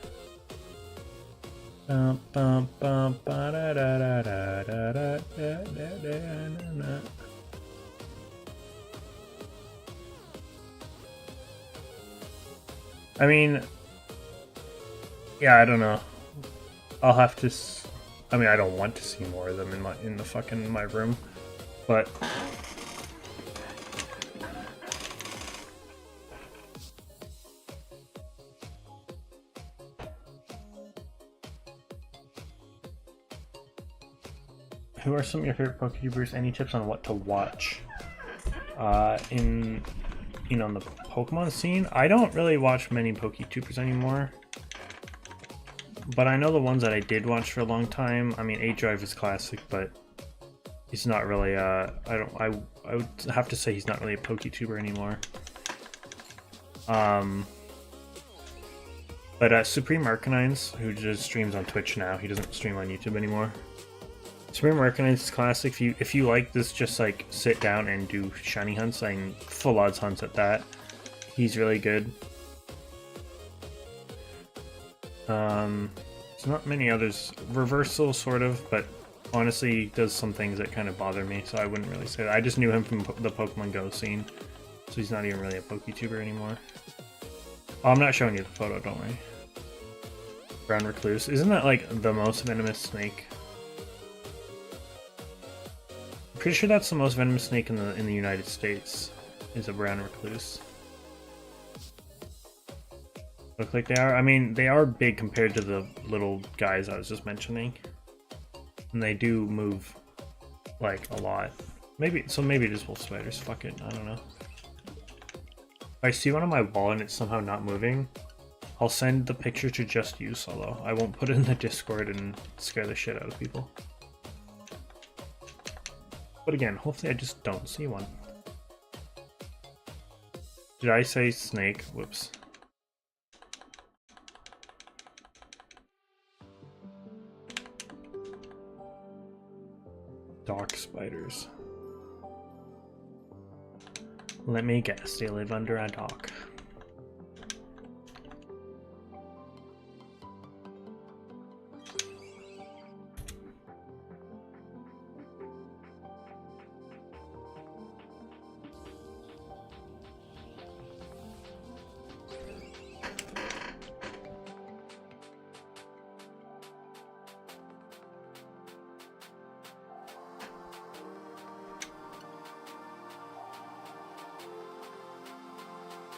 I mean, yeah, I don't know. I'll have to. I mean, I don't want to see more of them in the fucking my room, but. Who are some of your favorite PokeTubers? Any tips on what to watch? In the Pokemon scene, I don't really watch many PokeTubers anymore. But I know the ones that I did watch for a long time. I mean, 8Drive is classic, but he's not really. I would have to say he's not really a PokeTuber anymore. But Supreme Arcanines, who just streams on Twitch now, he doesn't stream on YouTube anymore. Supreme Arcanines is classic. If you like this, just like sit down and do shiny hunts and full odds hunts at that. He's really good. There's not many others. Reversal, sort of, but honestly, he does some things that kind of bother me, so I wouldn't really say that. I just knew him from the Pokemon Go scene, so he's not even really a PokeTuber anymore. Oh, I'm not showing you the photo, don't worry. Brown Recluse. Isn't that like the most venomous snake? I'm pretty sure that's the most venomous snake in the United States, is a brown recluse. Look like they are. I mean, they are big compared to the little guys I was just mentioning, and they do move like a lot. Maybe it is wolf spiders. Fuck it, I don't know. If I see one on my wall and it's somehow not moving, I'll send the picture to just you, Solo. I won't put it in the Discord and scare the shit out of people. But again, hopefully I just don't see one. Did I say snake? Whoops. Dock spiders. Let me guess, they live under a dock.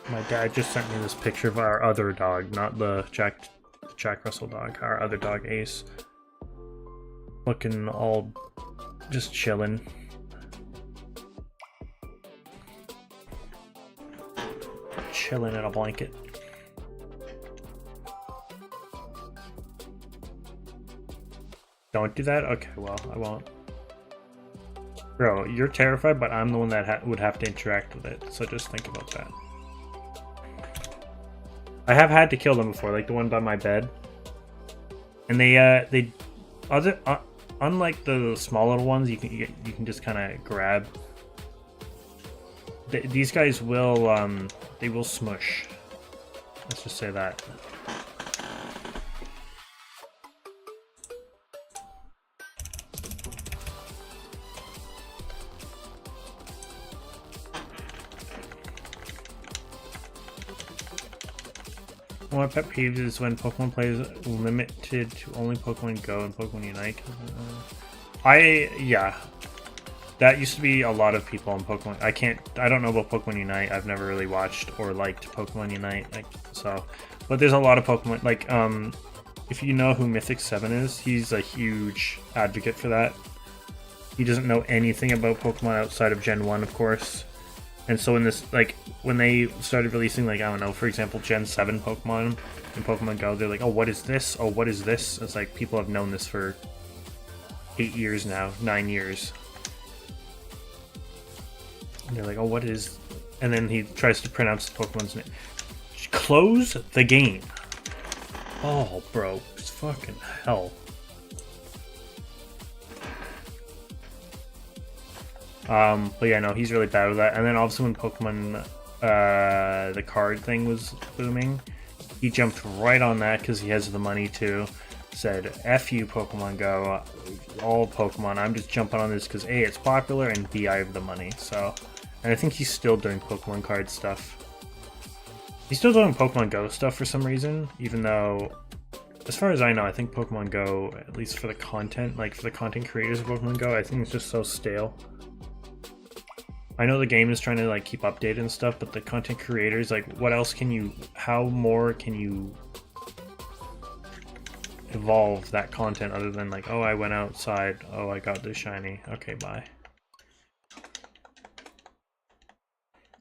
My dad just sent me this picture of our other dog, not the Jack Russell dog, our other dog, Ace. Looking all just chilling. Chilling in a blanket. Don't do that? Okay, well, I won't. Bro, you're terrified, but I'm the one that would have to interact with it, so just think about that. I have had to kill them before, like the one by my bed. And unlike the small little ones, you can just kind of grab. These guys will they will smush. Let's just say that. One of my pet peeves is when Pokemon play is limited to only Pokemon Go and Pokemon Unite. Yeah. That used to be a lot of people on Pokemon. I don't know about Pokemon Unite. I've never really watched or liked Pokemon Unite. But there's a lot of Pokemon, like, if you know who Mythic 7 is, he's a huge advocate for that. He doesn't know anything about Pokemon outside of Gen 1, of course. And so in this, like, when they started releasing, like, I don't know, for example, Gen 7 Pokemon in Pokemon Go, they're like, oh, what is this? Oh, what is this? It's like, people have known this for 8 years now, 9 years. And they're like, oh, what is... And then he tries to pronounce the Pokemon's name. Close the game. Oh, bro, it's fucking hell. But yeah, no, he's really bad with that. And then also when Pokemon, the card thing was booming, he jumped right on that because he has the money to. Said, F you, Pokemon Go, all Pokemon, I'm just jumping on this because A, it's popular, and B, I have the money, so. And I think he's still doing Pokemon card stuff. He's still doing Pokemon Go stuff for some reason, even though, as far as I know, I think Pokemon Go, at least for the content, like for the content creators of Pokemon Go, I think it's just so stale. I know the game is trying to like keep updated and stuff, but the content creators, like, what else can you, how more can you evolve that content other than like, oh, I went outside, oh, I got this shiny, okay, bye.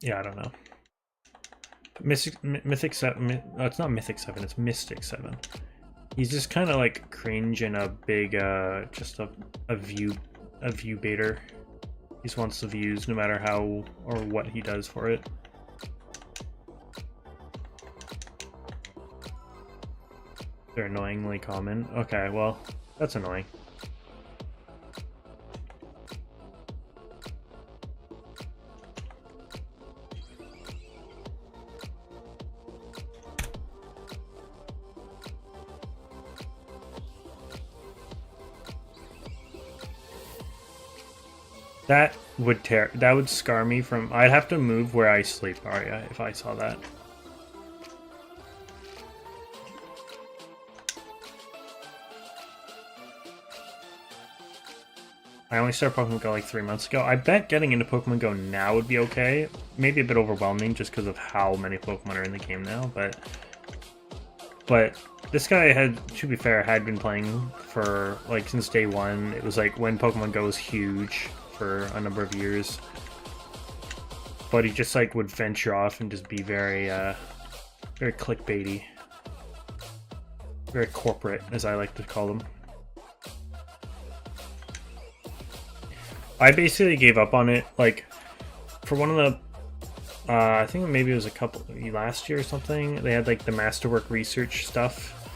Yeah, I don't know. Mythic 7, no, it's not Mythic 7, it's Mystic 7. He's just kind of like cringe and a big, just a view baiter. He just wants the views no matter how or what he does for it. They're annoyingly common. Okay, well, that's annoying. That would scar me from. I'd have to move where I sleep, Arya, if I saw that. I only started Pokemon Go like 3 months ago. I bet getting into Pokemon Go now would be okay. Maybe a bit overwhelming just because of how many Pokemon are in the game now, but this guy had, to be fair, had been playing for like since day one. It was like when Pokemon Go was huge for a number of years, but he just like would venture off and just be very very clickbaity, very corporate, as I like to call them. I basically gave up on it like for one of the I think maybe it was a couple last year or something. They had like the Masterwork research stuff,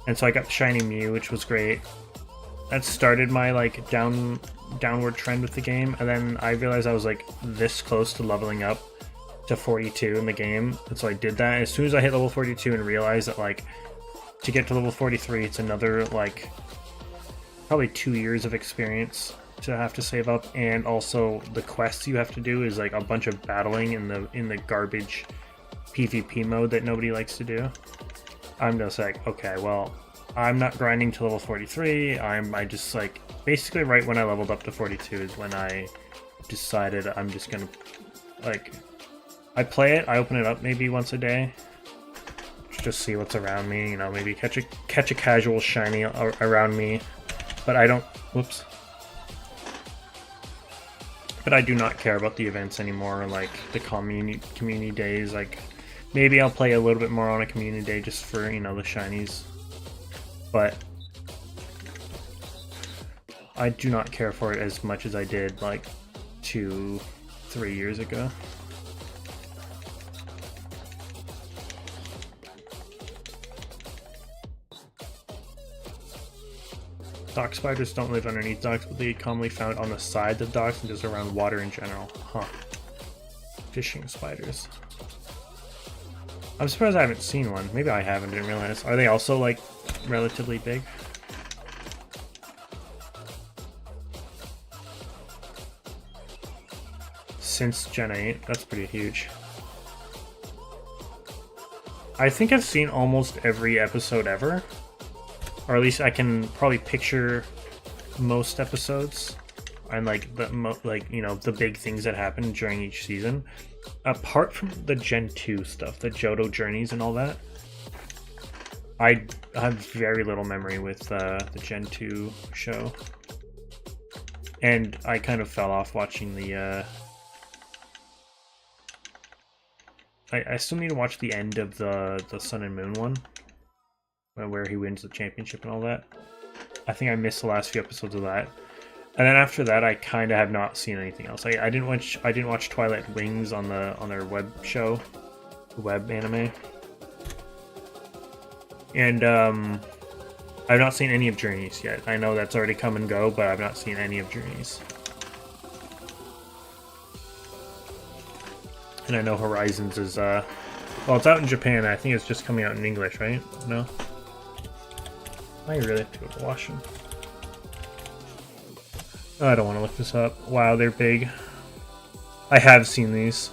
and so I got Shiny Mew, which was great. That started my like downward trend with the game, and then I realized I was like this close to leveling up to 42 in the game, and so I did that. As soon as I hit level 42 and realized that like to get to level 43 it's another like probably 2 years of experience to have to save up, and also the quests you have to do is like a bunch of battling in the garbage PvP mode that nobody likes to do. I'm just like, okay, well, I'm not grinding to level 43. I just like basically right when I leveled up to 42 is when I decided I'm just gonna like I play it, I open it up maybe once a day, just see what's around me, you know, maybe catch a casual shiny around me, but I don't. Whoops. But I do not care about the events anymore, like the community days. Like maybe I'll play a little bit more on a community day just for, you know, the shinies. But I do not care for it as much as I did like 2-3 years ago. Dock spiders don't live underneath docks, but they commonly found on the sides of docks and just around water in general. Huh. Fishing spiders. I'm surprised I haven't seen one. Maybe I haven't, didn't realize. Are they also like relatively big? Since Gen 8, that's pretty huge. I think I've seen almost every episode ever. Or at least I can probably picture most episodes and like you know, the big things that happen during each season. Apart from the Gen 2 stuff, the Johto journeys and all that, I have very little memory with the Gen 2 show. And I kind of fell off watching the I still need to watch the end of the Sun and Moon one, where he wins the championship and all that. I think I missed the last few episodes of that, and then after that, I kind of have not seen anything else. I didn't watch Twilight Wings on their web show, web anime, and I've not seen any of Journeys yet. I know that's already come and go, but I've not seen any of Journeys. And I know Horizons is well, it's out in Japan. I think it's just coming out in English, right? No. I really have to go to wash them. Oh, I don't want to look this up. Wow, they're big. I have seen these.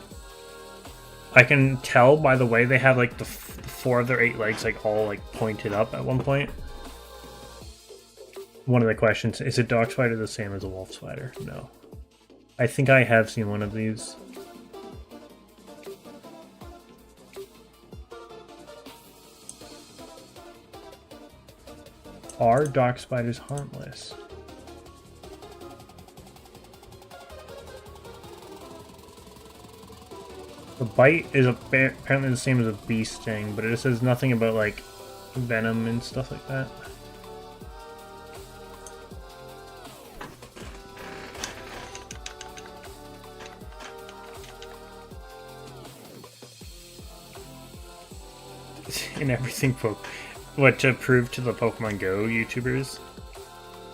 I can tell by the way they have like the 4 of their 8 legs like all like pointed up at one point. One of the questions, is a dog spider the same as a wolf spider? No. I think I have seen one of these. Are dog spiders harmless? The bite is apparently the same as a bee sting, but it says nothing about like venom and stuff like that. In everything, what to prove to the Pokemon Go YouTubers?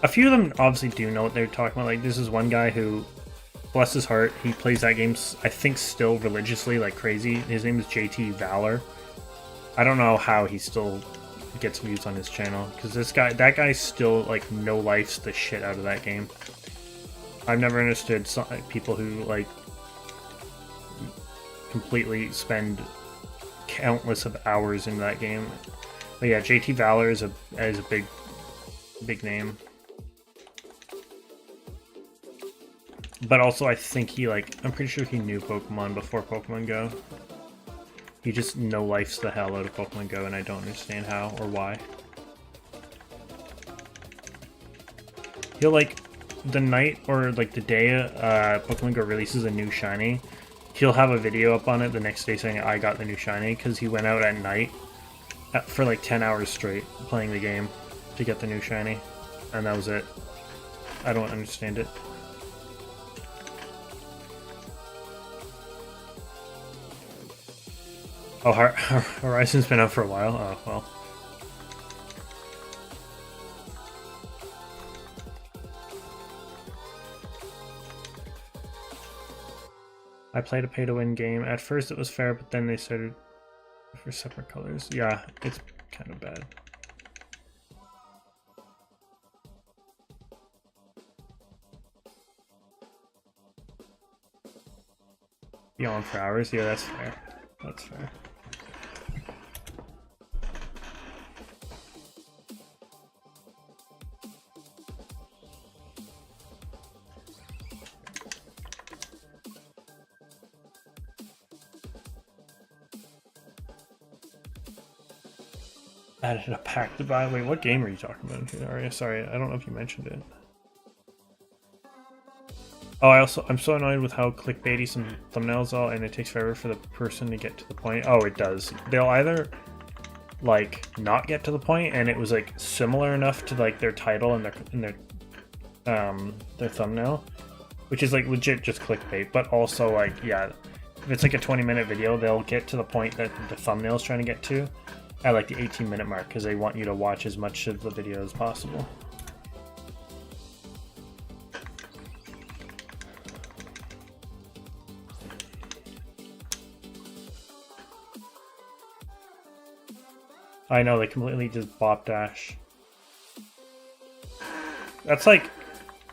A few of them obviously do know what they're talking about. Like, this is one guy who, bless his heart, he plays that game, I think, still religiously, like crazy. His name is JJthePhoenix. I don't know how he still gets views on his channel, because that guy still, like, no-lifes the shit out of that game. I've never understood people who, like, completely spend countless of hours in that game. But yeah, JJthePhoenix is a big name. But also I think I'm pretty sure he knew Pokemon before Pokemon Go. He just no-lifes the hell out of Pokemon Go, and I don't understand how or why. He'll like, the night or like the day Pokemon Go releases a new shiny, he'll have a video up on it the next day saying I got the new shiny, because he went out at night for like 10 hours straight playing the game to get the new shiny, and that was it. I don't understand it. Oh, Horizon's been out for a while? Oh, well. I played a pay-to-win game. At first it was fair, but then they started for separate colors. Yeah, it's kind of bad. Be on for hours? Yeah, that's fair. That's fair. Added a pack to buy. Wait, what game are you talking about? Sorry, I don't know if you mentioned it. Oh, I'm so annoyed with how clickbaity some thumbnails are, and it takes forever for the person to get to the point. Oh, it does. They'll either like not get to the point, and it was like similar enough to like their title and their thumbnail, which is like legit just clickbait. But also like, yeah, if it's like a 20-minute video, they'll get to the point that the thumbnail is trying to get to at like the 18-minute mark, because they want you to watch as much of the video as possible. I know, they completely just bop dash. That's like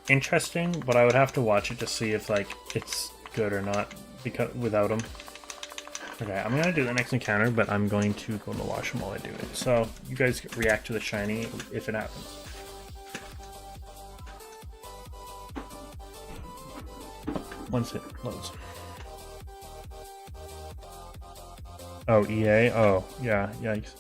interesting, but I would have to watch it to see if like it's good or not without them. Okay, I'm gonna do the next encounter, but I'm going to go in the washroom while I do it. So you guys react to the shiny if it happens. Once it loads. Oh, EA? Oh, yeah, yikes.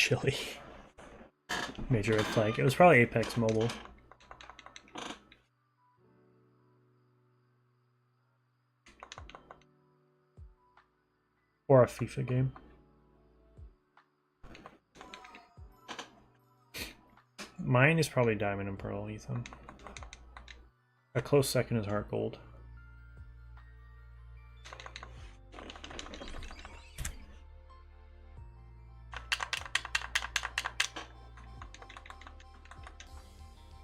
chilly. Major red flag. It was probably Apex Mobile. Or a FIFA game. Mine is probably Diamond and Pearl, Ethan. A close second is Heart Gold.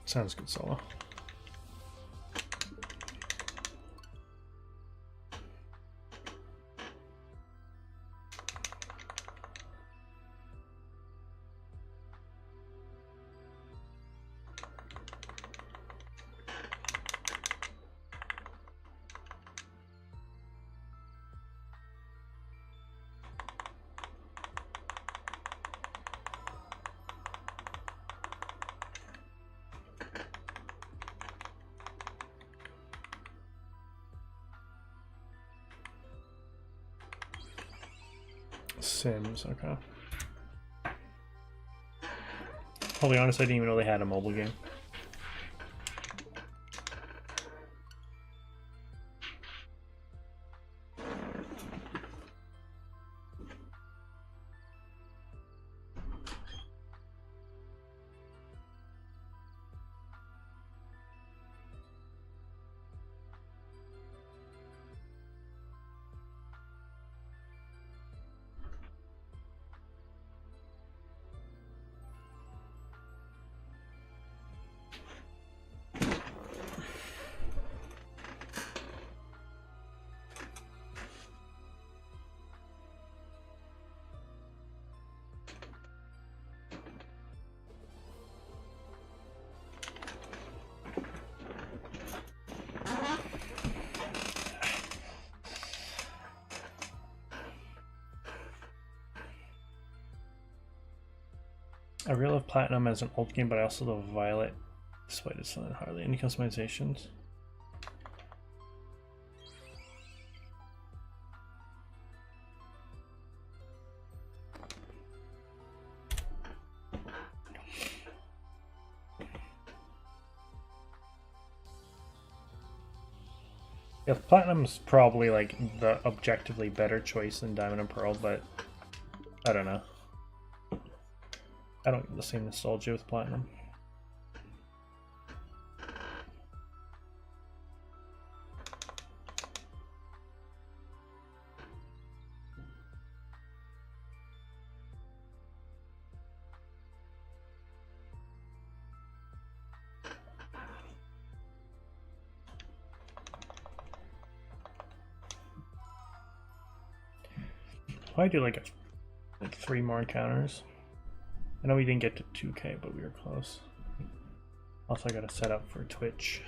Sounds good solo. Sims, okay. I'll be honest, I didn't even know they had a mobile game. I really love Platinum as an old game, but I also love Violet, despite its hardly any customizations. Yeah, Platinum's probably like the objectively better choice than Diamond and Pearl, but I don't know. I don't get the same nostalgia with Platinum. Probably do like 3 more encounters. I know we didn't get to 2K, but we were close. Also, I gotta set up for Twitch.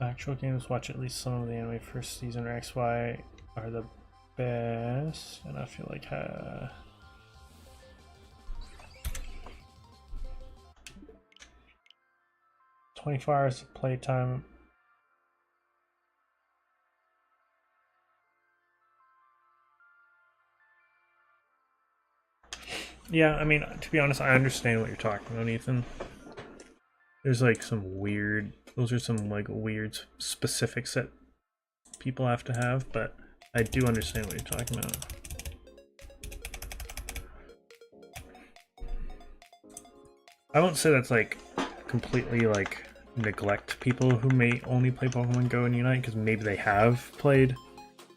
Actual games, watch at least some of the anime first season or XY are the best, and I feel like 24 hours of playtime. Yeah, I mean, to be honest, I understand what you're talking about, Ethan. There's like some weird, those are some like weird specifics that people have to have, but I do understand what you're talking about. I won't say that's like completely like neglect people who may only play Pokemon Go and Unite, because maybe they have played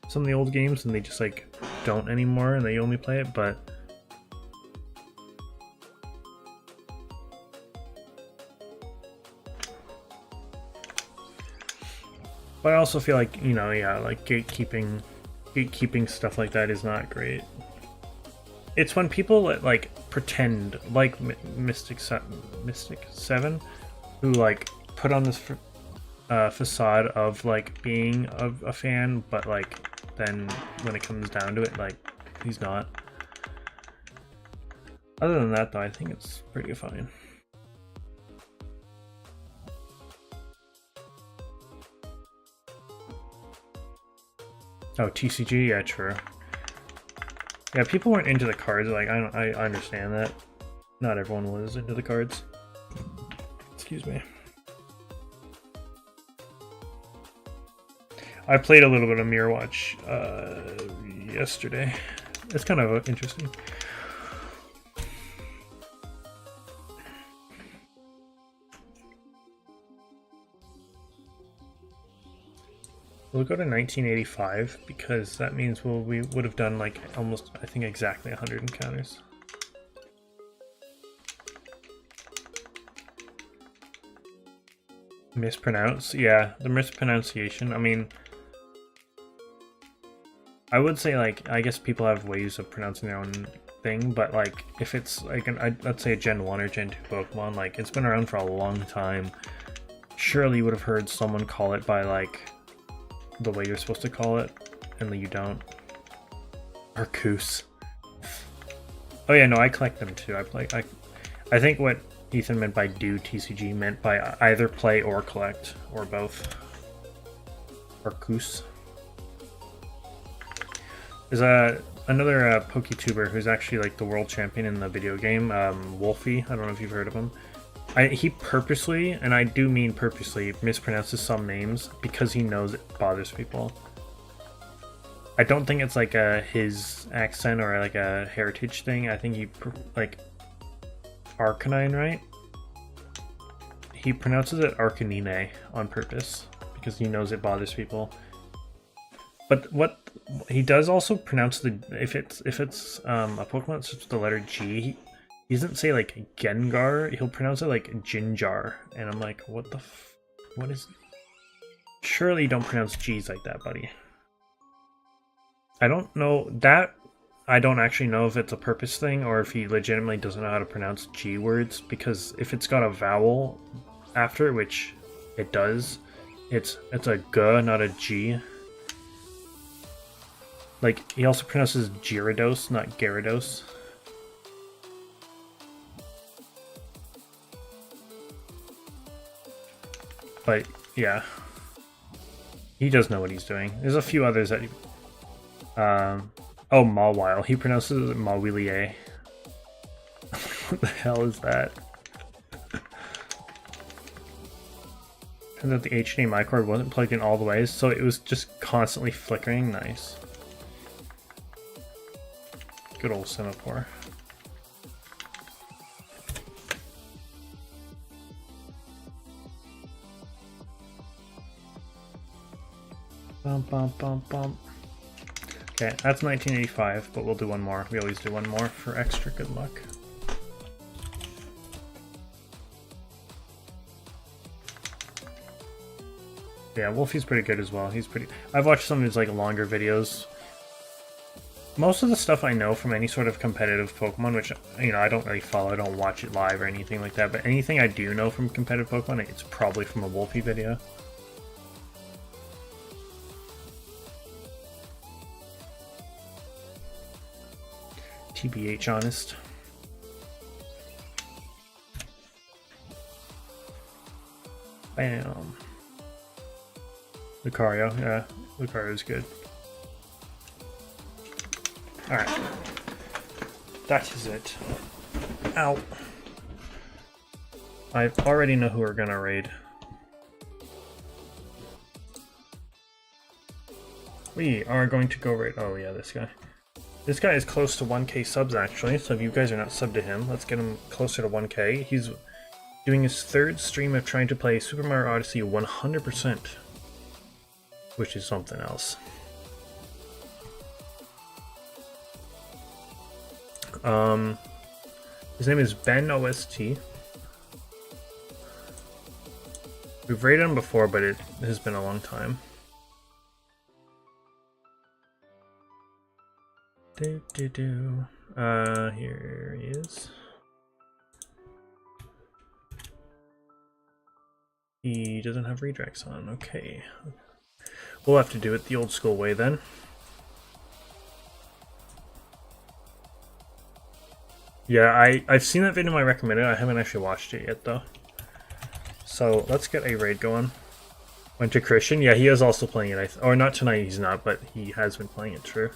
some of the old games and they just like don't anymore and they only play it, but But I also feel like, you know, yeah, like gatekeeping stuff like that is not great. It's when people like pretend, like Mystic 7, who like put on this facade of like being a fan, but like then when it comes down to it, like he's not. Other than that, though, I think it's pretty fine. Oh, TCG, yeah, true. Yeah, people weren't into the cards. Like, I understand that. Not everyone was into the cards. Excuse me. I played a little bit of Mirror Watch yesterday. It's kind of interesting. We'll go to 1985 because that means we would have done like almost, I think, exactly 100 encounters. Mispronounce? Yeah, the mispronunciation. I mean, I would say, like, I guess people have ways of pronouncing their own thing, but like if it's like let's say a Gen 1 or Gen 2 Pokemon, like it's been around for a long time. Surely you would have heard someone call it by like the way you're supposed to call it, and you don't. Arcus. Oh yeah, no, I collect them too. I think what Ethan meant by do TCG meant by either play or collect, or both. Arcus. There's another PokeTuber who's actually like the world champion in the video game, Wolfie. I don't know if you've heard of him. He purposely, and I do mean purposely, mispronounces some names because he knows it bothers people. I don't think it's like his accent or like a heritage thing. I think he, like, Arcanine, right? He pronounces it Arcanine on purpose because he knows it bothers people. But what he does also pronounce if it's a Pokemon that starts with the letter G, he doesn't say like Gengar, he'll pronounce it like Ginjar, and I'm like, what the what is... Surely you don't pronounce G's like that, buddy. I don't know that. I don't actually know if it's a purpose thing or if he legitimately doesn't know how to pronounce G words, because if it's got a vowel after, which it does, it's a G, not a G. Like, he also pronounces Gyarados, not Gyarados. But, yeah. He does know what he's doing. There's a few others that he... oh, Mawile. He pronounces it Mawilier. What the hell is that? Turns out the HDMI cord wasn't plugged in all the way, so it was just constantly flickering. Nice. Good old Semaphore. Bump, bump, bump, bump. Okay, that's 1985, but we'll do one more. We always do one more for extra good luck. Yeah, Wolfie's pretty good as well. He's pretty... I've watched some of his like longer videos. Most of the stuff I know from any sort of competitive Pokemon, which, you know, I don't really follow, I don't watch it live or anything like that, but anything I do know from competitive Pokemon, it's probably from a Wolfie video. TBH, honest. Bam. Lucario, yeah, Lucario's good. Alright. That is it. Ow. I already know who we're gonna raid. We are going to go raid... Oh yeah, this guy. This guy is close to 1k subs actually, so if you guys are not subbed to him, let's get him closer to 1k. He's doing his third stream of trying to play Super Mario Odyssey 100%. Which is something else. His name is Ben OST. We've raided him before, but it has been a long time. Here he is. He doesn't have redirects on. Okay. We'll have to do it the old school way then. Yeah, I've seen that video I recommended. I haven't actually watched it yet though. So let's get a raid going. Went to Christian. Yeah, he is also playing it. Or not tonight, he's not, but he has been playing it, true.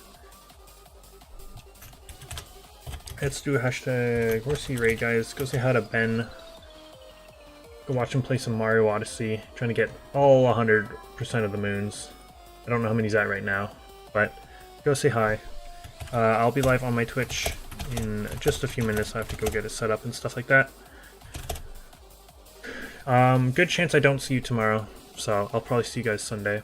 Let's do a hashtag Horsey raid, guys. Go say hi to Ben. Go watch him play some Mario Odyssey. Trying to get all 100% of the moons. I don't know how many he's at right now, but go say hi. I'll be live on my Twitch in just a few minutes. I have to go get it set up and stuff like that. Good chance I don't see you tomorrow, so I'll probably see you guys Sunday.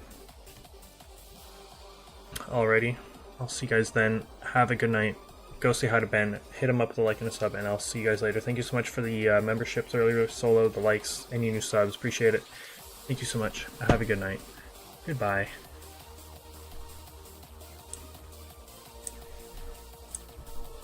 Alrighty, I'll see you guys then. Have a good night. Go say hi to Ben, hit him up with a like and a sub, and I'll see you guys later. Thank you so much for the memberships earlier, Solo, the likes, any new subs, appreciate it. Thank you so much. Have a good night. Goodbye.